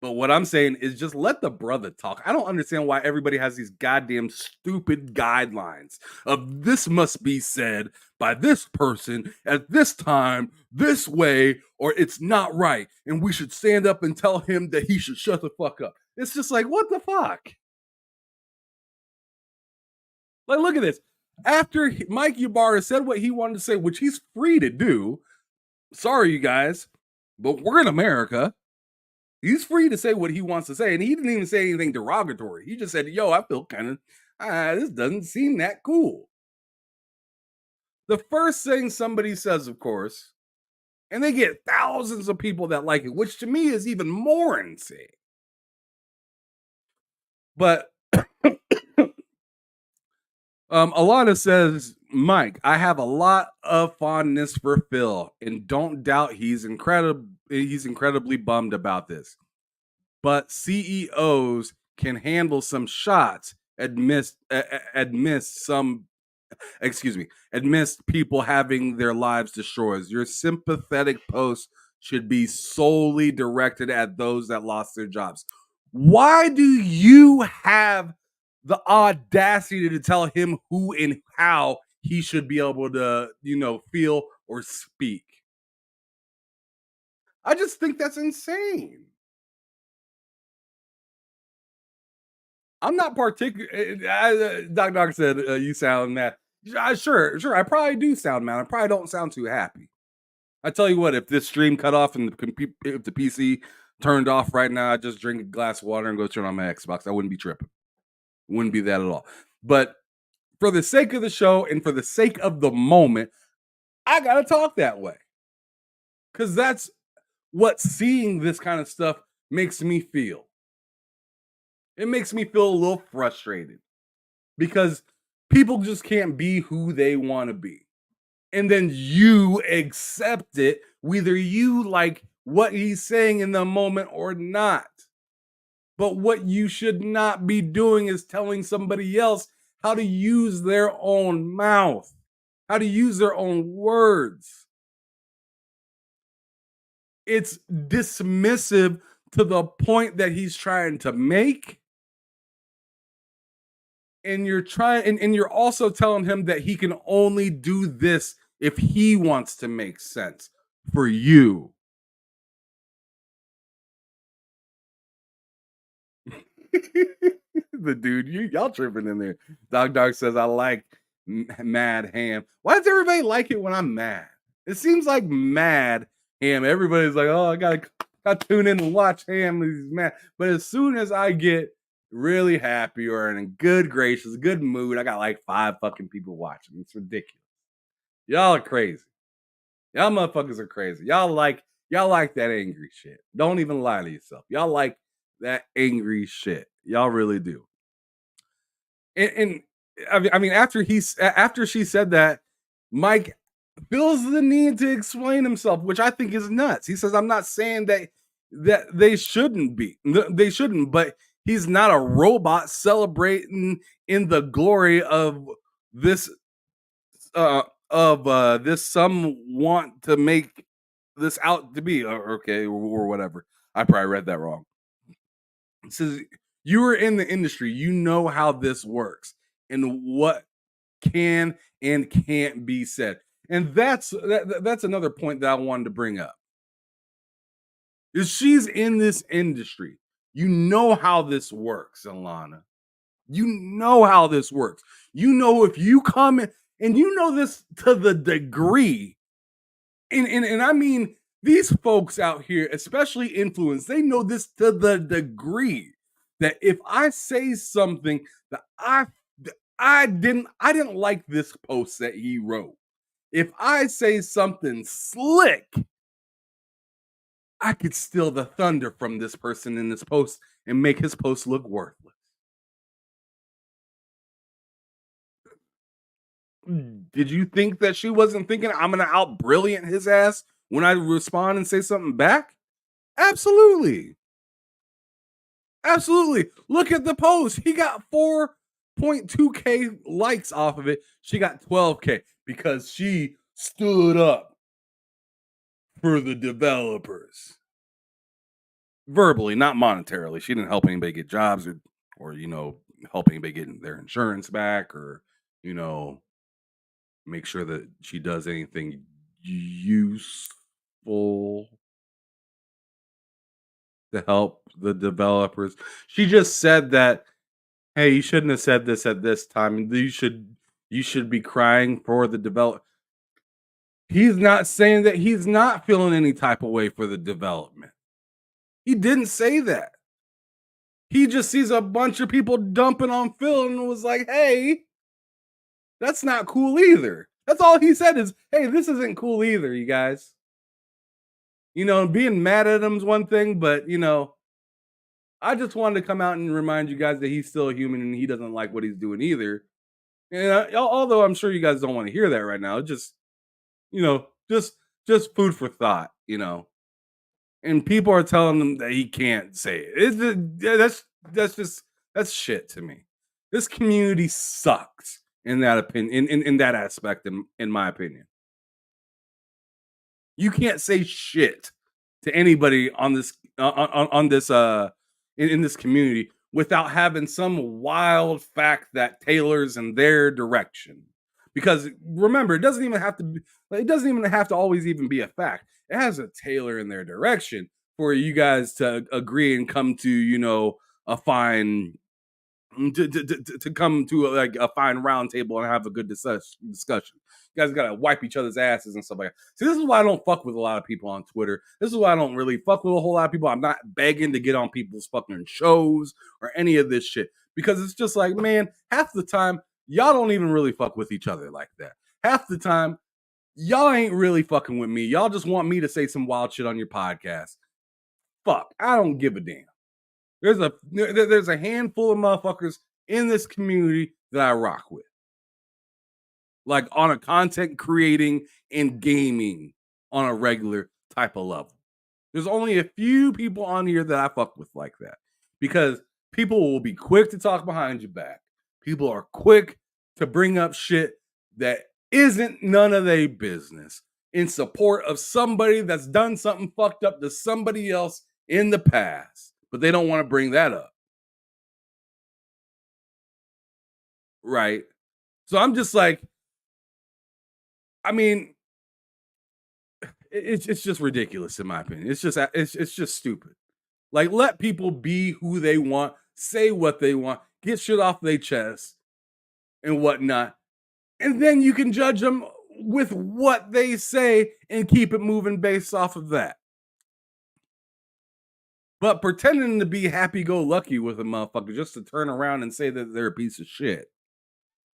But what I'm saying is just let the brother talk. I don't understand why everybody has these goddamn stupid guidelines of this must be said by this person at this time, this way, or it's not right. And we should stand up and tell him that he should shut the fuck up. It's just like, what the fuck? Like, look at this. After Mikey Bar said what he wanted to say, which he's free to do, sorry, you guys, but we're in America. He's free to say what he wants to say. And he didn't even say anything derogatory. He just said, yo, I feel kind of, this doesn't seem that cool. The first thing somebody says, of course, and they get thousands of people that like it, which to me is even more insane. But Alana says, Mike, I have a lot of fondness for Phil, and don't doubt he's incredibly bummed about this. But CEOs can handle some shots amidst people having their lives destroyed. Your sympathetic post should be solely directed at those that lost their jobs. Why do you have the audacity to tell him who and how he should be able to, feel or speak? I just think that's insane. I'm not particular. Doc said you sound mad. Sure. I probably do sound mad. I probably don't sound too happy. I tell you what, if this stream cut off and if the PC turned off right now, I'd just drink a glass of water and go turn on my Xbox. I wouldn't be tripping. Wouldn't be that at all. But for the sake of the show and for the sake of the moment, I gotta talk that way, because that's what seeing this kind of stuff makes me feel. It makes me feel a little frustrated because people just can't be who they want to be. and then you accept it, whether you like what he's saying in the moment or not. But what you should not be doing is telling somebody else how to use their own mouth, how to use their own words. It's dismissive to the point that he's trying to make. And you're also telling him that he can only do this if he wants to make sense for you. The dude, y'all tripping in there. Dog says, I like mad ham. Why does everybody like it when I'm mad? It seems like mad ham. Everybody's like, oh, I gotta tune in and watch ham. He's mad. But as soon as I get really happy or in a good gracious, good mood, I got like 5 fucking people watching. It's ridiculous. Y'all are crazy. Y'all motherfuckers are crazy. Y'all like that angry shit. Don't even lie to yourself. Y'all like that angry shit. Y'all really do. And I mean, after she said that, Mike feels the need to explain himself, which I think is nuts. He says, I'm not saying that they shouldn't be. They shouldn't, but he's not a robot celebrating in the glory of this this some want to make this out to be okay or whatever. I probably read that wrong. It says you are in the industry, you know how this works and what can and can't be said. And that's another point that I wanted to bring up. Is she's in this industry. You know how this works, Alana. You know how this works. You know if you come in, and you know this to the degree, and I mean these folks out here, especially influencers, they know this to the degree that if I say something that I didn't like this post that he wrote. If I say something slick, I could steal the thunder from this person in this post and make his post look worthless. Did you think that she wasn't thinking I'm gonna out brilliant his ass when I respond and say something back? Absolutely. Absolutely. Look at the post. He got 4.2K likes off of it. She got 12K because she stood up for the developers. Verbally, not monetarily. She didn't help anybody get jobs or help anybody get their insurance back or, make sure that she does anything useful to help the developers. She just said that, hey, you shouldn't have said this at this time. You should be crying for the develop. He's not saying that he's not feeling any type of way for the development. He didn't say that. He just sees a bunch of people dumping on Phil and was like, hey, that's not cool either. That's all he said is, hey, this isn't cool either, you guys. Being mad at him's one thing, but, I just wanted to come out and remind you guys that he's still a human and he doesn't like what he's doing either. And although I'm sure you guys don't want to hear that right now, just food for thought, And people are telling him that he can't say it. That's shit to me. This community sucks in that opinion, in that aspect, in my opinion. You can't say shit to anybody on this in this community without having some wild fact that tailors in their direction. Because remember, it doesn't even have to always even be a fact. It has a tailor in their direction for you guys to agree and come to, a fine to come to a fine round table and have a good discussion. You guys gotta wipe each other's asses and stuff like that. See, this is why I don't fuck with a lot of people on Twitter. This is why I don't really fuck with a whole lot of people. I'm not begging to get on people's fucking shows or any of this shit. Because it's just like, man, half the time, y'all don't even really fuck with each other like that. Half the time, y'all ain't really fucking with me. Y'all just want me to say some wild shit on your podcast. Fuck, I don't give a damn. There's a handful of motherfuckers in this community that I rock with. like on a content creating and gaming on a regular type of level. There's only a few people on here that I fuck with like that, because people will be quick to talk behind your back. People are quick to bring up shit that isn't none of their business in support of somebody that's done something fucked up to somebody else in the past, but they don't want to bring that up. Right? So I'm just like, I mean, it's just ridiculous in my opinion. It's just stupid. Like, let people be who they want, say what they want, get shit off their chest and whatnot, and then you can judge them with what they say and keep it moving based off of that. But pretending to be happy-go-lucky with a motherfucker just to turn around and say that they're a piece of shit,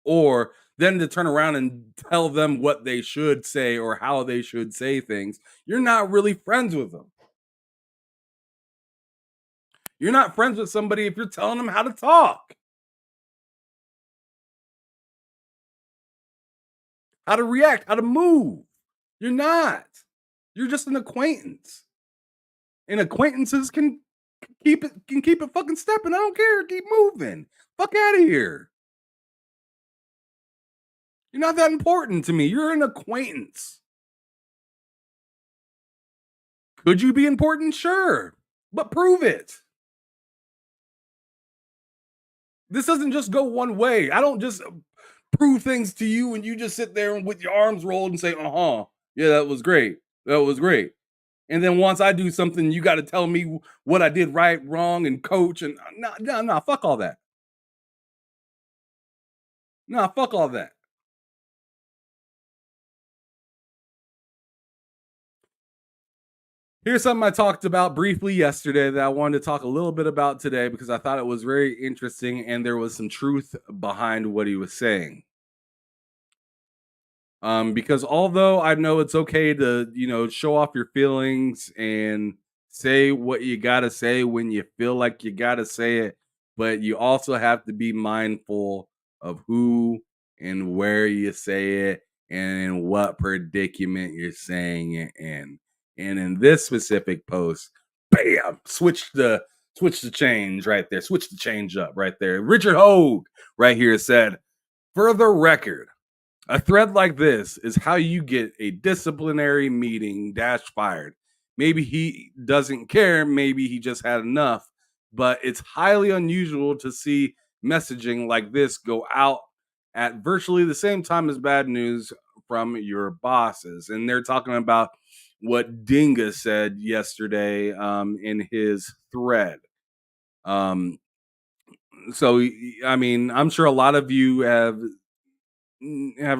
or then to turn around and tell them what they should say or how they should say things, you're not really friends with them. You're not friends with somebody if you're telling them how to talk, how to react, how to move. You're not. You're just an acquaintance. And acquaintances can keep it fucking stepping. I don't care. Keep moving. Fuck out of here. You're not that important to me. You're an acquaintance. Could you be important? Sure. But prove it. This doesn't just go one way. I don't just prove things to you and you just sit there with your arms rolled and say, yeah, that was great. That was great. And then once I do something, you got to tell me what I did right, wrong, and coach. And no, fuck all that. No, fuck all that. Here's something I talked about briefly yesterday that I wanted to talk a little bit about today because I thought it was very interesting and there was some truth behind what he was saying. Because although I know it's okay to, show off your feelings and say what you gotta say when you feel like you gotta say it, but you also have to be mindful of who and where you say it and in what predicament you're saying it in. And in this specific post, bam, switch the change right there. Switch the change up right there. Richard Hogue right here said, for the record, a thread like this is how you get a disciplinary meeting fired. Maybe he doesn't care. Maybe he just had enough. But it's highly unusual to see messaging like this go out at virtually the same time as bad news from your bosses. And they're talking about what Dingus said yesterday in his thread. So, I mean, I'm sure a lot of you have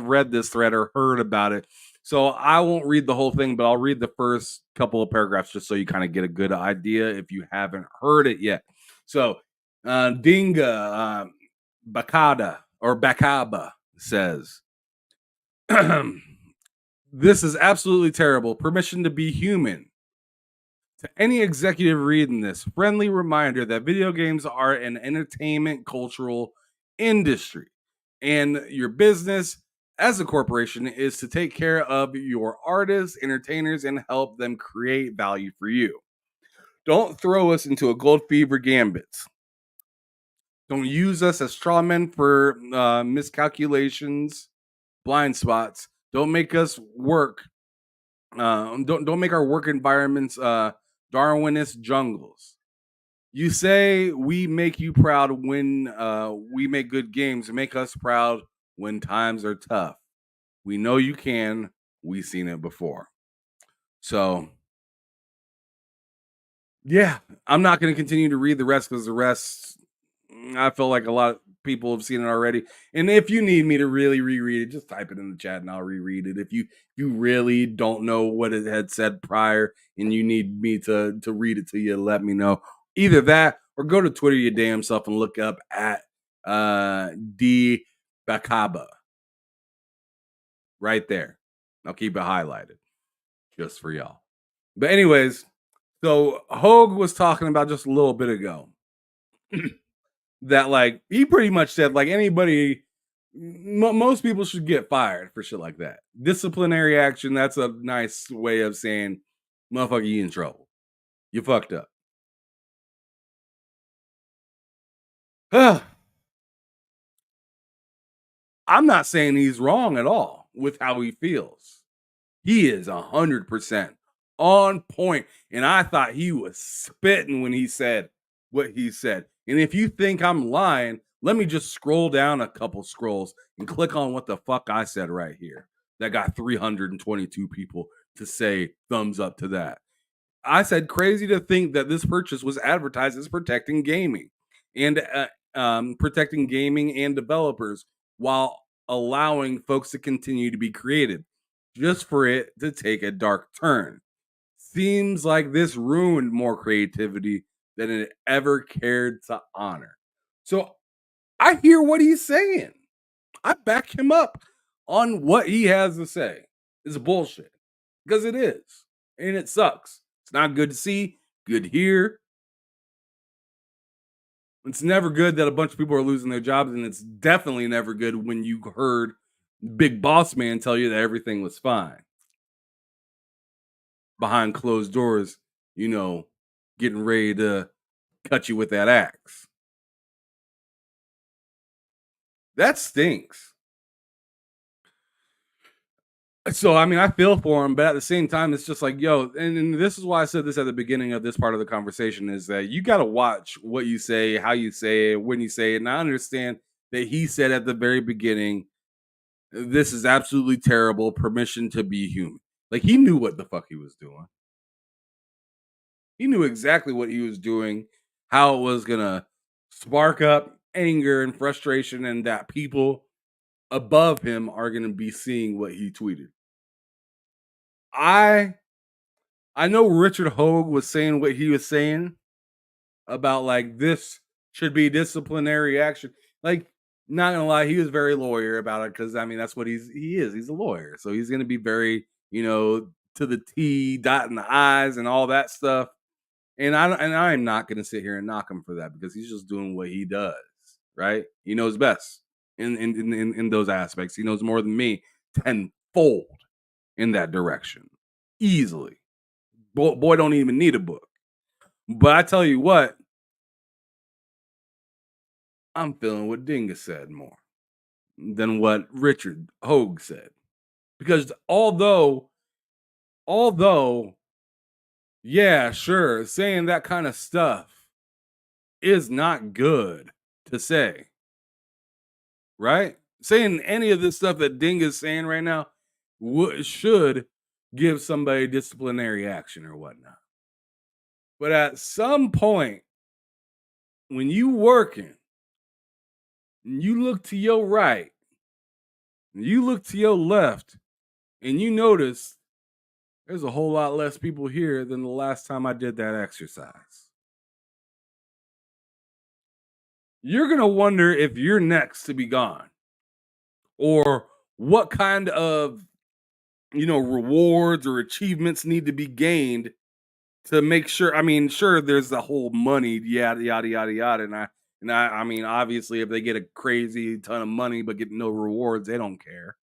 read this thread or heard about it. So I won't read the whole thing, but I'll read the first couple of paragraphs just so you kind of get a good idea if you haven't heard it yet. So Dinga Bakaba says, this is absolutely terrible. Permission to be human. To any executive reading this, friendly reminder that video games are an entertainment cultural industry. And your business as a corporation is to take care of your artists, entertainers, and help them create value for you. Don't throw us into a gold fever gambits. Don't use us as straw men for miscalculations, blind spots. Don't make us work. Don't make our work environments Darwinist jungles. You say we make you proud when we make good games. Make us proud when times are tough. We know you can. We've seen it before. So, yeah, I'm not going to continue to read the rest because the rest, I feel like a lot of people have seen it already. And if you need me to really reread it, just type it in the chat and I'll reread it. If you really don't know what it had said prior and you need me to read it to you, let me know. Either that or go to Twitter your damn self and look up at D Bakaba. Right there. I'll keep it highlighted just for y'all. But anyways, so Hogue was talking about just a little bit ago that like he pretty much said like anybody Most people should get fired for shit like that. Disciplinary action, that's a nice way of saying, motherfucker, you in trouble. You fucked up. I'm not saying he's wrong at all with how he feels. He is 100% on point. And I thought he was spitting when he said what he said. And if you think I'm lying, let me just scroll down a couple scrolls and click on what the fuck I said right here. That got 322 people to say thumbs up to that. I said crazy to think that this purchase was advertised as protecting gaming and protecting gaming and developers while allowing folks to continue to be creative, just for it to take a dark turn. Seems like this ruined more creativity than it ever cared to honor. So I hear what he's saying. I back him up on what he has to say. It's bullshit because it is, and it sucks. It's not good to see, good to hear. It's never good that a bunch of people are losing their jobs, and it's definitely never good when you heard Big Boss Man tell you that everything was fine. Behind closed doors, getting ready to cut you with that axe. That stinks. So, I feel for him, but at the same time, it's just like, yo, and this is why I said this at the beginning of this part of the conversation, is that you got to watch what you say, how you say it, when you say it. And I understand that he said at the very beginning, this is absolutely terrible, permission to be human. Like, he knew what the fuck he was doing. He knew exactly what he was doing, how it was going to spark up anger and frustration, and that people above him are going to be seeing what he tweeted. I know Richard Hogue was saying what he was saying about, like, this should be disciplinary action. Like, not gonna lie, he was very lawyer about it because that's what he is. He's a lawyer, so he's gonna be very, to the T, dotting the I's and all that stuff. And I'm not gonna sit here and knock him for that because he's just doing what he does, right? He knows best in those aspects. He knows more than me tenfold in that direction, easily. Boy don't even need a book. But I tell you what, I'm feeling what Dingus said more than what Richard Hogue said. Because although, yeah, sure, saying that kind of stuff is not good to say, right? Saying any of this stuff that Dingus is saying right now should give somebody disciplinary action or whatnot. But at some point, when you working, and you look to your right, and you look to your left, and you notice there's a whole lot less people here than the last time I did that exercise. You're going to wonder if you're next to be gone, or what kind of, rewards or achievements need to be gained to make sure. Sure, there's the whole money, yada, yada, yada, yada. And obviously, if they get a crazy ton of money but get no rewards, they don't care.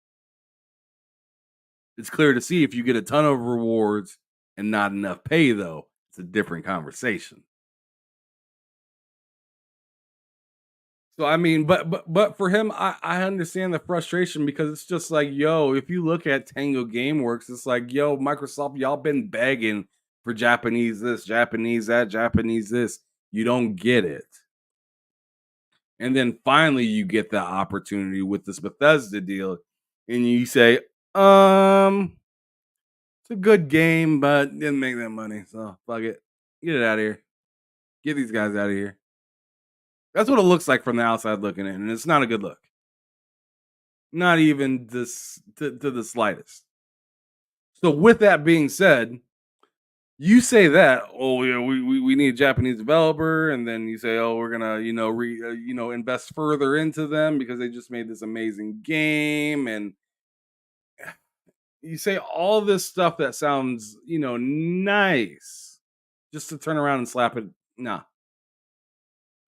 It's clear to see if you get a ton of rewards and not enough pay, though, it's a different conversation. So, but for him, I understand the frustration because it's just like, yo, if you look at Tango Gameworks, it's like, yo, Microsoft, y'all been begging for Japanese this, Japanese that, Japanese this. You don't get it. And then finally you get that opportunity with this Bethesda deal, and you say, it's a good game, but didn't make that money, so fuck it. Get it out of here. Get these guys out of here. That's what it looks like from the outside looking in, and it's not a good look. Not even this to the slightest. So with that being said, you say that, oh yeah, we need a Japanese developer, and then you say, oh, we're gonna invest further into them because they just made this amazing game, and you say all this stuff that sounds nice, just to turn around and slap it. Nah,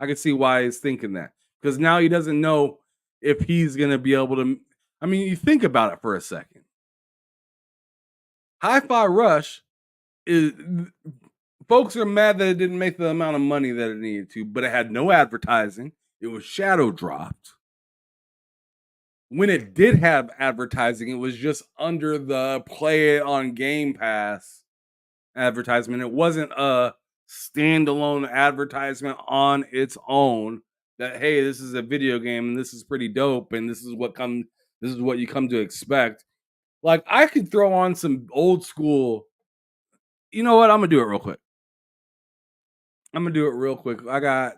I could see why he's thinking that, because now he doesn't know if he's going to be able to. I mean, you think about it for a second. Hi-Fi Rush is. Folks are mad that it didn't make the amount of money that it needed to, but it had no advertising. It was shadow dropped. When it did have advertising, it was just under the play it on Game Pass advertisement. It wasn't a standalone advertisement on its own that, hey, this is a video game and this is pretty dope and this is what you come to expect. Like, I could throw on some old school. You know what? I'm gonna do it real quick. I got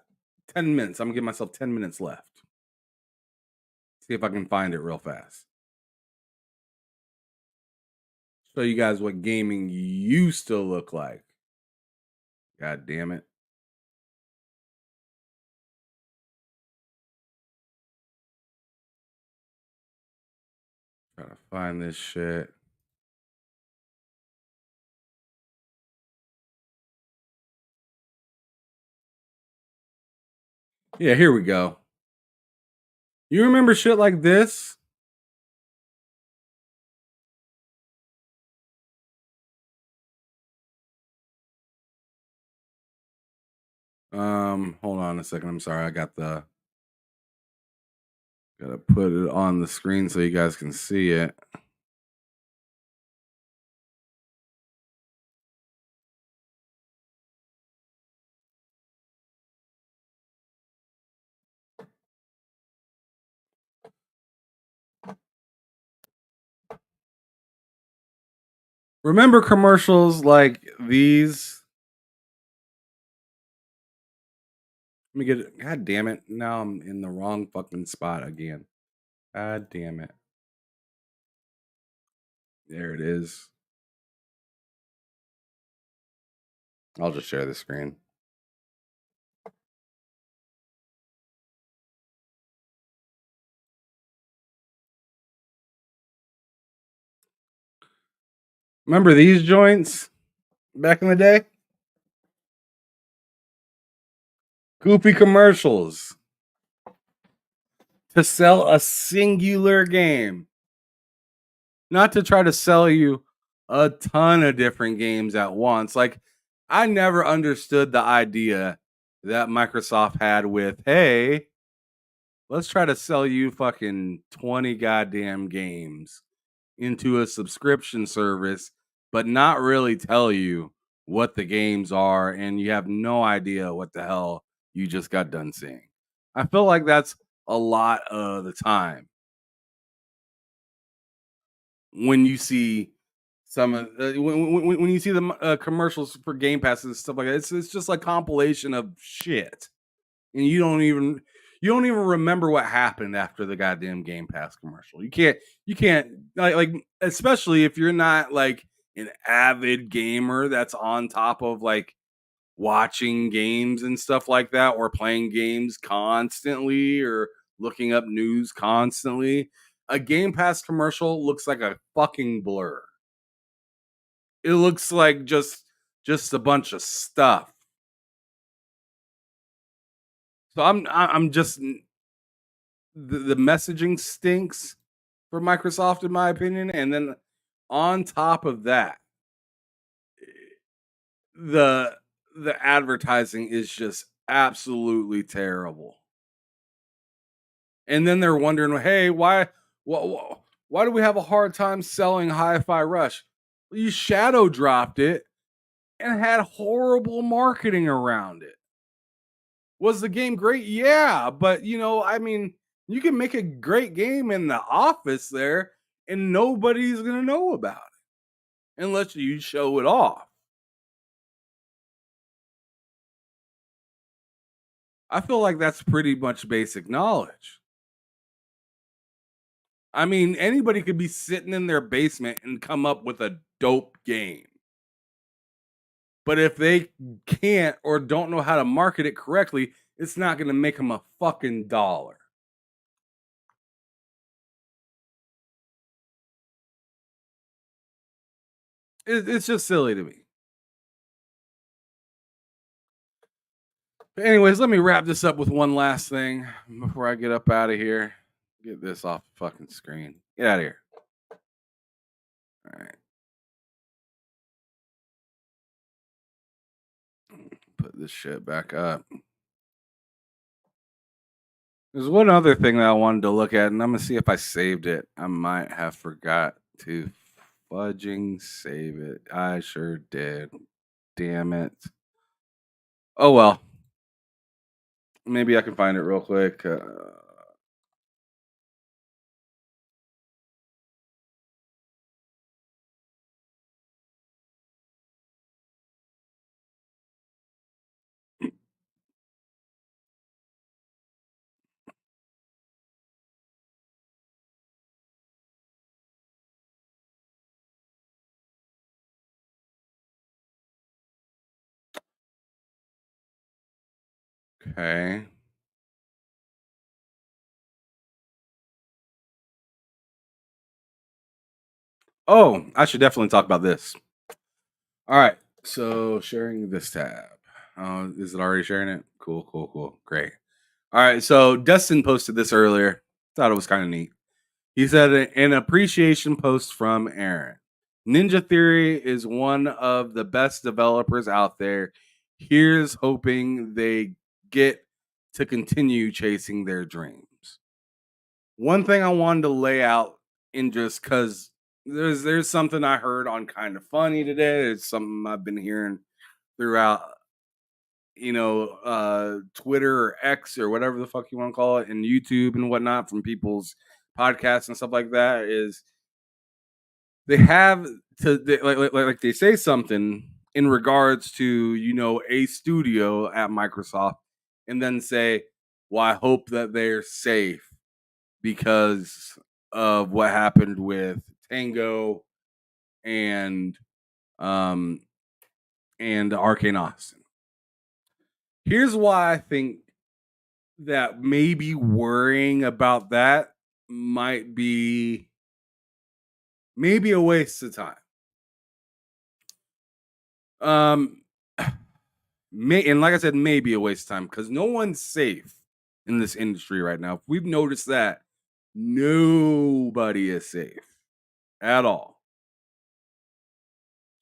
10 minutes. I'm gonna give myself 10 minutes left. See if I can find it real fast. Show you guys what gaming used to look like. God damn it. Trying to find this shit. Yeah, here we go. You remember shit like this? Hold on a second. I'm sorry. Gotta put it on the screen so you guys can see it. Remember commercials like these? Let me get it. God damn it. Now I'm in the wrong fucking spot again. God damn it. There it is. I'll just share the screen. Remember these joints back in the day? Goofy commercials to sell a singular game. Not to try to sell you a ton of different games at once. Like, I never understood the idea that Microsoft had with, hey, let's try to sell you fucking 20 goddamn games into a subscription service, but not really tell you what the games are, and you have no idea what the hell you just got done seeing. I feel like that's a lot of the time when you see some of when you see the commercials for Game Pass and stuff like that. It's just like compilation of shit, and you don't even remember what happened after the goddamn Game Pass commercial. You can't like especially if you're not like an avid gamer that's on top of like watching games and stuff like that, or playing games constantly, or looking up news constantly. A Game Pass commercial looks like a fucking blur. It looks like just a bunch of stuff. So I'm just the messaging stinks for Microsoft, in my opinion, and then on top of that, the advertising is just absolutely terrible. And then they're wondering, hey, why do we have a hard time selling Hi-Fi Rush? Well, you shadow dropped it and had horrible marketing around it. Was the game great? Yeah, but I mean, you can make a great game in the office there and nobody's going to know about it unless you show it off. I feel like that's pretty much basic knowledge. I mean, anybody could be sitting in their basement and come up with a dope game. But if they can't or don't know how to market it correctly, it's not going to make them a fucking dollar. It's just silly to me. But anyways, let me wrap this up with one last thing before I get up out of here. Get this off the fucking screen. Get out of here. All right. Put this shit back up. There's one other thing that I wanted to look at, and I'm gonna see if I saved it. I might have forgot to fudging save it. I sure did. Damn it. Oh well. Maybe I can find it real quick. Okay. Oh, I should definitely talk about this. All right. So sharing this tab. Is it already sharing it? Cool. Great. All right. So Dustin posted this earlier. Thought it was kind of neat. He said an appreciation post from Aaron. Ninja Theory is one of the best developers out there. Here's hoping they get to continue chasing their dreams. One thing I wanted to lay out in just because there's something I heard on Kind of Funny today. It's something I've been hearing throughout, Twitter or X or whatever the fuck you want to call it, and YouTube and whatnot from people's podcasts and stuff like that. Is they have like they say something in regards to a studio at Microsoft, and then say, "Well, I hope that they're safe because of what happened with Tango and Arcane Austin." Here's why I think that maybe worrying about that might be maybe a waste of time. And like I said, maybe a waste of time because no one's safe in this industry right now. If we've noticed that nobody is safe at all.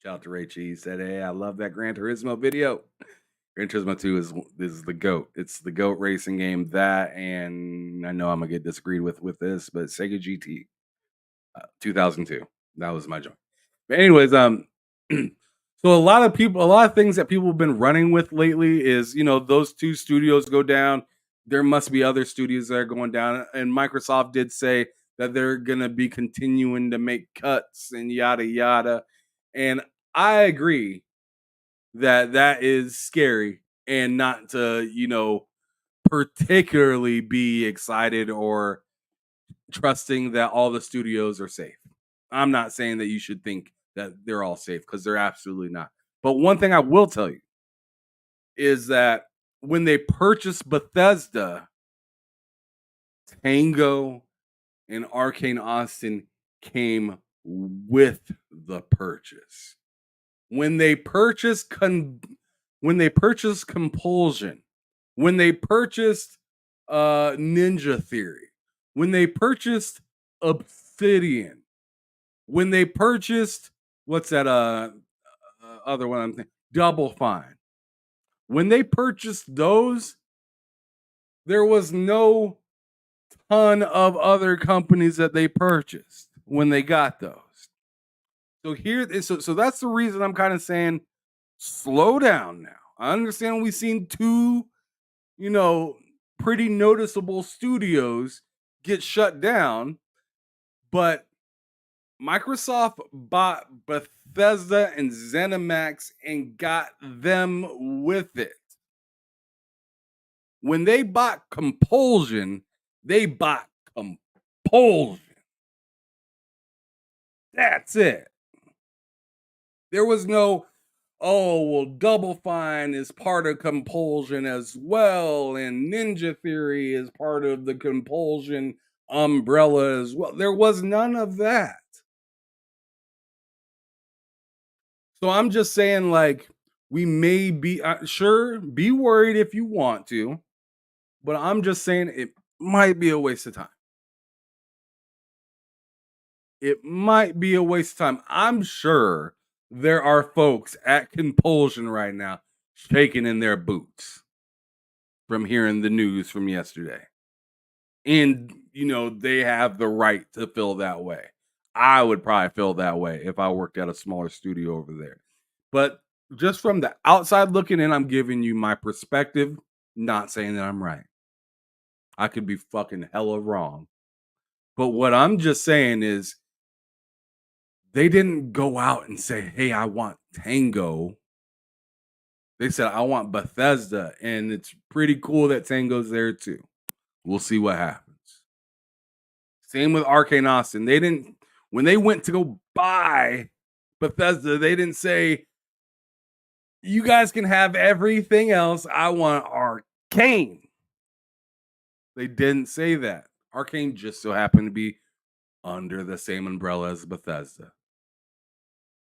Shout out to Ray Cheese. Said, "Hey, I love that Gran Turismo video." Gran Turismo 2 is the GOAT. It's the GOAT racing game. That, and I know I'm gonna get disagreed with this, but Sega GT 2002. That was my joint. But anyways, so a lot of things that people have been running with lately is those two studios go down. There must be other studios that are going down, and Microsoft did say that they're gonna be continuing to make cuts and yada yada. And I agree that is scary and not to particularly be excited or trusting that all the studios are safe. I'm not saying that you should think that they're all safe because they're absolutely not. But one thing I will tell you is that when they purchased Bethesda, Tango and Arcane Austin came with the purchase. When they purchased Compulsion, when they purchased Ninja Theory, when they purchased Obsidian, when they purchased what's that other one I'm thinking, Double Fine. When they purchased those, there was no ton of other companies that they purchased when they got those. So that's the reason I'm kind of saying slow down now. I understand we've seen two, pretty noticeable studios get shut down, but Microsoft bought Bethesda and ZeniMax and got them with it. When they bought Compulsion, they bought Compulsion. That's it. There was no, oh, well, Double Fine is part of Compulsion as well, and Ninja Theory is part of the Compulsion umbrella as well. There was none of that. So I'm just saying, we may be, sure, be worried if you want to, but I'm just saying it might be a waste of time. it might be a waste of time. I'm sure there are folks at Compulsion right now shaking in their boots from hearing the news from yesterday. And, they have the right to feel that way. I would probably feel that way if I worked at a smaller studio over there. But just from the outside looking in, I'm giving you my perspective, not saying that I'm right. I could be fucking hella wrong. But what I'm just saying is they didn't go out and say, hey, I want Tango. They said, I want Bethesda. And it's pretty cool that Tango's there too. We'll see what happens. Same with Arcane Austin. When they went to go buy Bethesda, they didn't say, you guys can have everything else. I want Arcane. They didn't say that. Arcane just so happened to be under the same umbrella as Bethesda.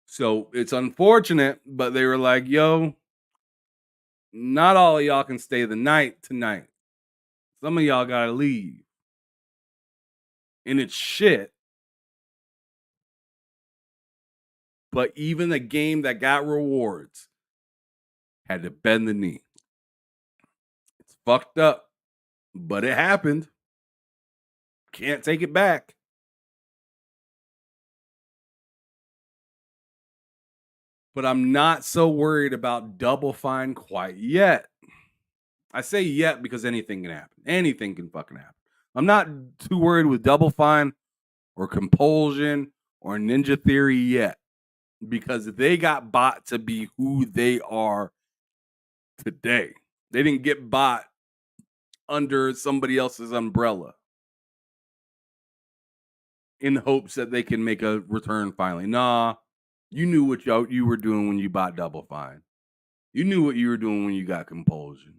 So it's unfortunate, but they were like, yo, not all of y'all can stay the night tonight. Some of y'all gotta leave. And it's shit. But even a game that got rewards had to bend the knee. It's fucked up, but it happened. Can't take it back. But I'm not so worried about Double Fine quite yet. I say yet because anything can happen. Anything can fucking happen. I'm not too worried with Double Fine or Compulsion or Ninja Theory yet, because they got bought to be who they are today. They didn't get bought under somebody else's umbrella in hopes that they can make a return finally. Nah, you knew what you were doing when you bought Double Fine. You knew what you were doing when you got Compulsion.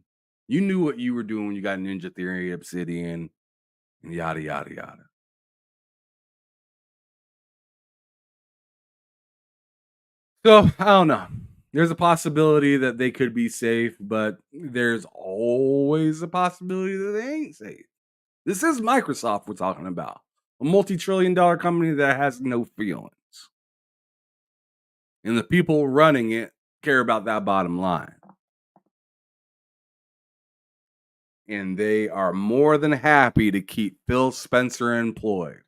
You knew what you were doing when you got Ninja Theory, Obsidian, and yada, yada, yada. So, I don't know. There's a possibility that they could be safe, but there's always a possibility that they ain't safe. This is Microsoft we're talking about. A multi-trillion-dollar company that has no feelings. And the people running it care about that bottom line. And they are more than happy to keep Phil Spencer employed,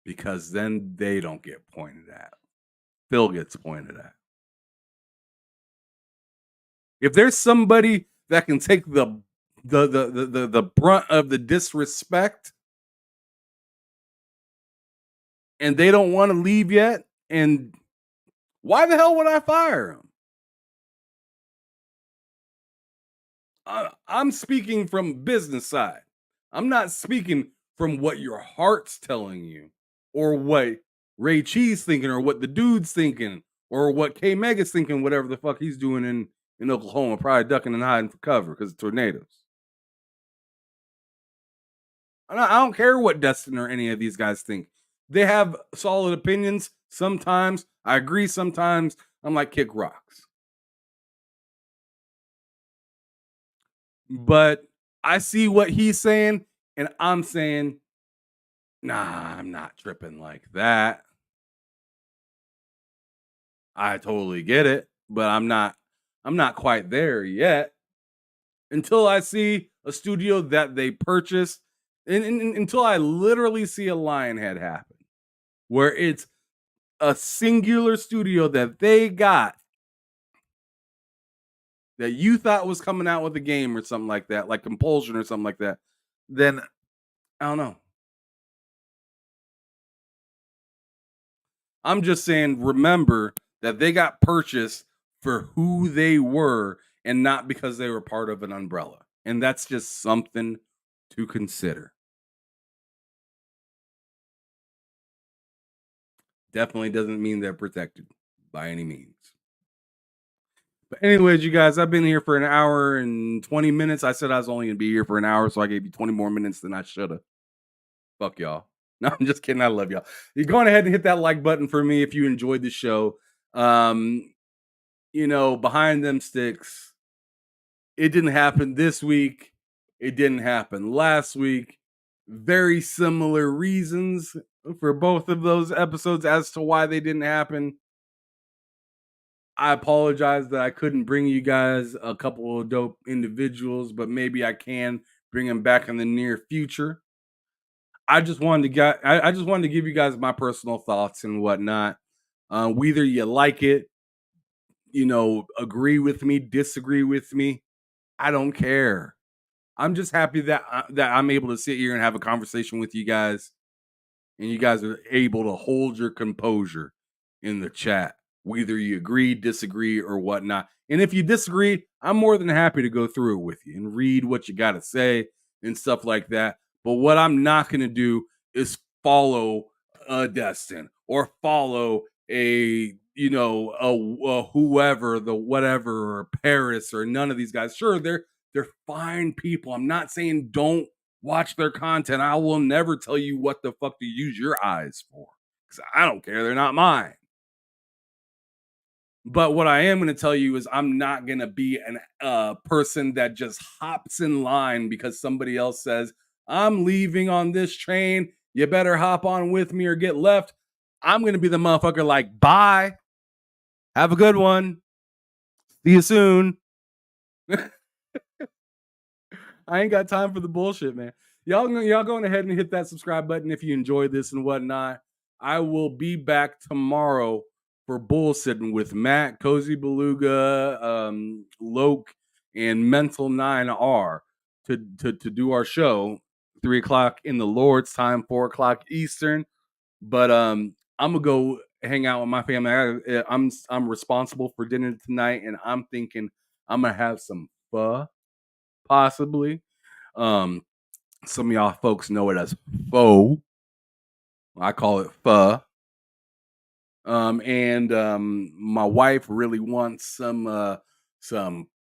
because then they don't get pointed at. Phil gets pointed at. If there's somebody that can take the brunt of the disrespect and they don't want to leave yet, and why the hell would I fire him? I'm speaking from business side. I'm not speaking from what your heart's telling you, or what Ray Cheese thinking, or what the dude's thinking, or what K Mega's thinking, whatever the fuck he's doing in Oklahoma, probably ducking and hiding for cover because of tornadoes. I don't care what Destin or any of these guys think. They have solid opinions. Sometimes I agree. Sometimes I'm like, kick rocks. But I see what he's saying, and I'm saying, nah, I'm not tripping like that. I totally get it, but I'm not quite there yet. Until I see a studio that they purchased, and until I literally see a Lionhead happen, where it's a singular studio that they got that you thought was coming out with a game or something like that, like Compulsion or something like that, then I don't know. I'm just saying, remember that they got purchased for who they were and not because they were part of an umbrella. And that's just something to consider. Definitely doesn't mean they're protected by any means. But anyways, you guys, I've been here for an hour and 20 minutes. I said I was only going to be here for an hour, so I gave you 20 more minutes than I should have. Fuck y'all. No, I'm just kidding. I love y'all. You're going ahead and hit that like button for me if you enjoyed the show. Behind them sticks, it didn't happen this week. It didn't happen last week. Very similar reasons. for both of those episodes as to why they didn't happen. I apologize that I couldn't bring you guys a couple of dope individuals, but maybe I can bring them back in the near future. I just wanted to give you guys my personal thoughts and whatnot. Whether you like it, agree with me, disagree with me, I don't care. I'm just happy that I'm able to sit here and have a conversation with you guys, and you guys are able to hold your composure in the chat, whether you agree, disagree, or whatnot. And if you disagree, I'm more than happy to go through it with you and read what you got to say and stuff like that. But what I'm not going to do is follow a Destin or follow a whoever, the whatever, or Paris, or none of these guys. Sure, they're fine people. I'm not saying don't watch their content. I will never tell you what the fuck to use your eyes for, because I don't care. They're not mine. But what I am going to tell you is I'm not going to be an person that just hops in line because somebody else says, I'm leaving on this train. You better hop on with me or get left. I'm going to be the motherfucker like, bye. Have a good one. See you soon. I ain't got time for the bullshit, man. Y'all going ahead and hit that subscribe button if you enjoyed this and whatnot. I will be back tomorrow for bullsitting with Matt, Cozy Beluga, Loke, and Mental 9R to do our show. 3 o'clock in the Lord's time, 4 o'clock Eastern. But I'm gonna go hang out with my family. I'm responsible for dinner tonight, and I'm thinking I'm gonna have some pho, possibly. Some of y'all folks know it as pho. I call it pho. And my wife really wants some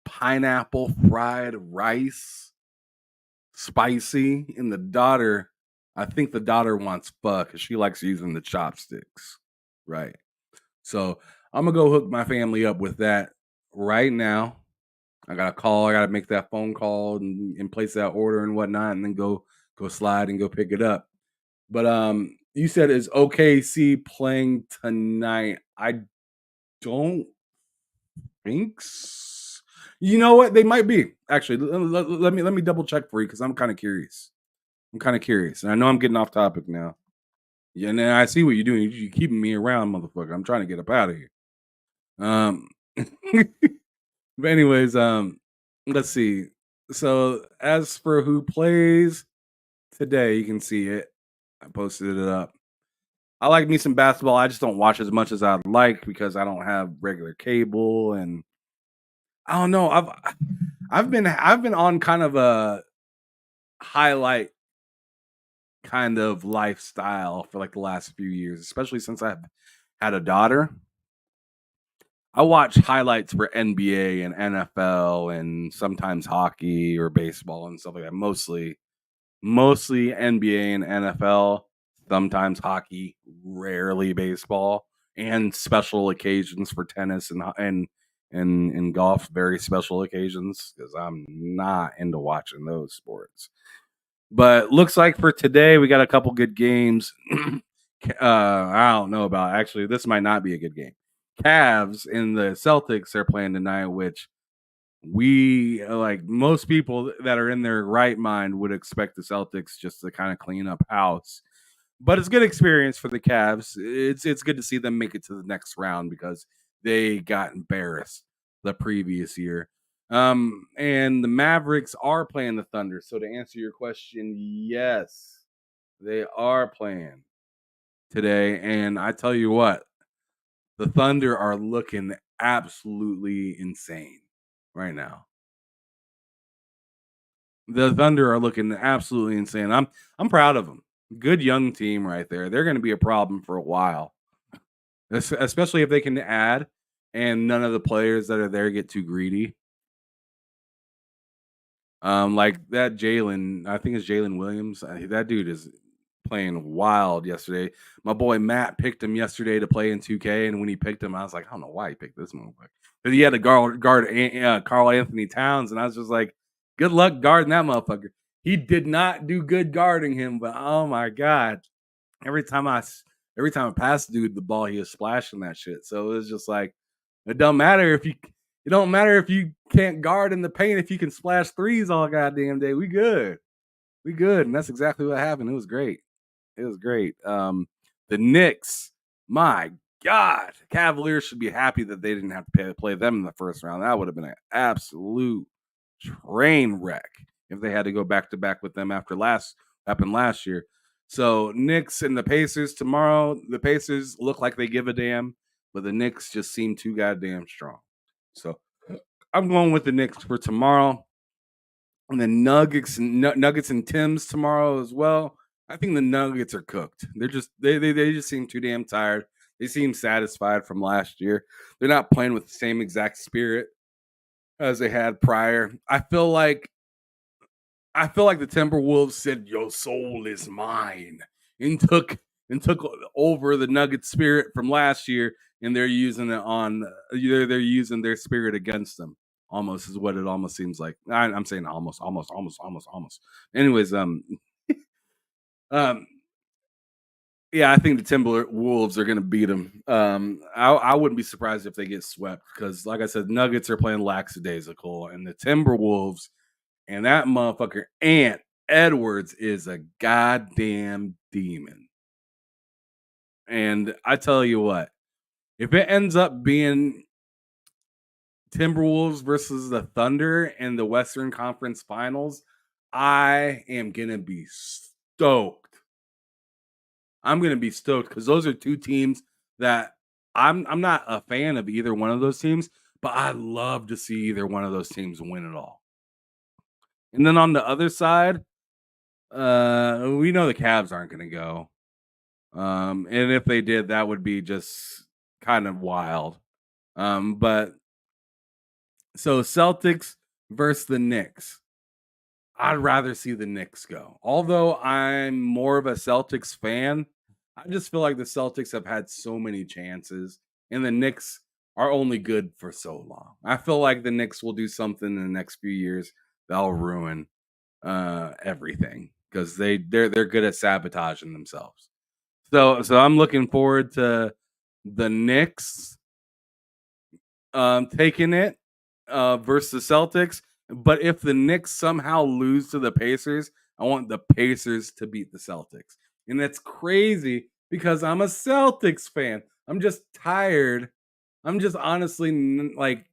pineapple fried rice, spicy, and I think the daughter wants pho because she likes using the chopsticks, right? So I'm gonna go hook my family up with that right now. I got to make that phone call and place that order and whatnot, and then go slide and go pick it up. But you said is OKC playing tonight? I don't think so. You know what? They might be. Actually, let me double check for you because I'm kind of curious. And I know I'm getting off topic now. Yeah, and then I see what you're doing. You're keeping me around, motherfucker. I'm trying to get up out of here. But anyways, let's see. So as for who plays today, you can see it. I posted it up. I like me some basketball. I just don't watch as much as I'd like because I don't have regular cable, and I don't know. I've been on kind of a highlight kind of lifestyle for like the last few years, especially since I've had a daughter. I watch highlights for NBA and NFL and sometimes hockey or baseball and stuff like that. Mostly NBA and NFL, sometimes hockey, rarely baseball, and special occasions for tennis and golf, very special occasions because I'm not into watching those sports. But looks like for today we got a couple good games. I don't know about actually. This might not be a good game. Cavs and the Celtics are playing tonight, which we like most people that are in their right mind would expect the Celtics just to kind of clean up house. But it's a good experience for the Cavs. It's good to see them make it to the next round because they got embarrassed the previous year. And the Mavericks are playing the Thunder. So to answer your question, yes, they are playing today. And I tell you what, the Thunder are looking absolutely insane right now. The Thunder are looking absolutely insane. I'm proud of them. Good young team right there. They're going to be a problem for a while, especially if they can add and none of the players that are there get too greedy. Like that Jalen, I think it's Jalen Williams. That dude is playing wild yesterday. My boy Matt picked him yesterday to play in 2K, and when he picked him, I was like, I don't know why he picked this motherfucker. But he had to guard Karl Anthony Towns, and I was just like, good luck guarding that motherfucker. He did not do good guarding him, but oh my god, every time I passed dude the ball, he was splashing that shit. So it was just like, it don't matter if you can't guard in the paint if you can splash threes all goddamn day. We good, and that's exactly what happened. It was great. The Knicks, my God, Cavaliers should be happy that they didn't have to play them in the first round. That would have been an absolute train wreck if they had to go back to back with them after happened last year. So Knicks and the Pacers tomorrow. The Pacers look like they give a damn, but the Knicks just seem too goddamn strong. So I'm going with the Knicks for tomorrow. And then Nuggets and Timbs tomorrow as well. I think the Nuggets are cooked. They're just they just seem too damn tired. They seem satisfied from last year. They're not playing with the same exact spirit as they had prior. I feel like the Timberwolves said, "Your soul is mine," and took over the Nugget spirit from last year, and they're using it on they're using their spirit against them. Almost is what it almost seems like. I'm saying almost. Anyways, yeah, I think the Timberwolves are going to beat them. I wouldn't be surprised if they get swept because, like I said, Nuggets are playing lackadaisical, and the Timberwolves and that motherfucker Ant Edwards is a goddamn demon. And I tell you what, if it ends up being Timberwolves versus the Thunder in the Western Conference Finals, I am going to be stoked. I'm going to be stoked because those are two teams that I'm not a fan of either one of those teams, but I love to see either one of those teams win it all. And then on the other side, we know the Cavs aren't going to go. And if they did, that would be just kind of wild. But so Celtics versus the Knicks. I'd rather see the Knicks go. Although I'm more of a Celtics fan, I just feel like the Celtics have had so many chances, and the Knicks are only good for so long. I feel like the Knicks will do something in the next few years that'll ruin everything because they're good at sabotaging themselves. So I'm looking forward to the Knicks taking it versus the Celtics. But if the Knicks somehow lose to the Pacers, I want the Pacers to beat the Celtics. And that's crazy because I'm a Celtics fan. I'm just tired. I'm just honestly like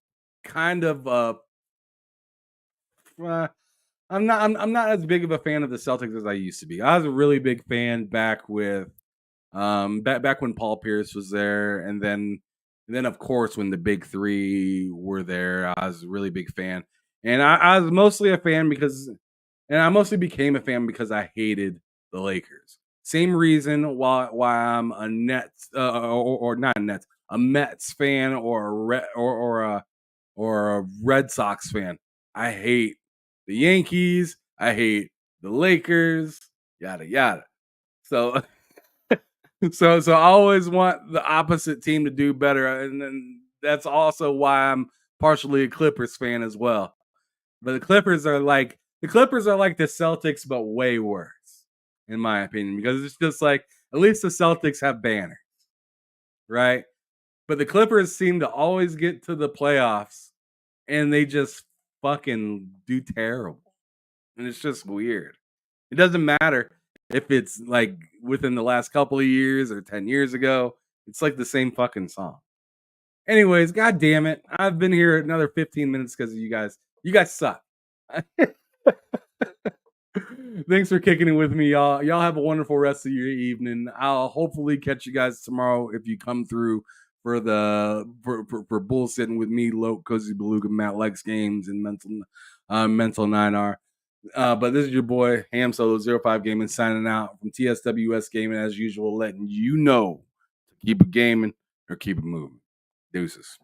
kind of I'm not as big of a fan of the Celtics as I used to be. I was a really big fan back with back when Paul Pierce was there, and then of course when the big three were there, I was a really big fan. And I was mostly a fan I mostly became a fan because I hated the Lakers. Same reason why I'm a Nets or not a Nets, a Mets fan or a Red Sox fan. I hate the Yankees. I hate the Lakers. Yada yada. So so I always want the opposite team to do better, and then that's also why I'm partially a Clippers fan as well. But the Clippers are like the Celtics, but way worse, in my opinion, because it's just like at least the Celtics have banners, right? But the Clippers seem to always get to the playoffs, and they just fucking do terrible, and it's just weird. It doesn't matter if it's like within the last couple of years or 10 years ago. It's like the same fucking song. Anyways, god damn it. I've been here another 15 minutes because of you guys. You guys suck. Thanks for kicking it with me, y'all. Y'all have a wonderful rest of your evening. I'll hopefully catch you guys tomorrow if you come through for for bullshitting with me, Loke, Cozy Beluga, Matt Lex Games, and Mental 9R. But this is your boy, Ham Solo 05 Gaming, signing out from TSWS Gaming as usual, letting you know to keep it gaming or keep it moving. Deuces.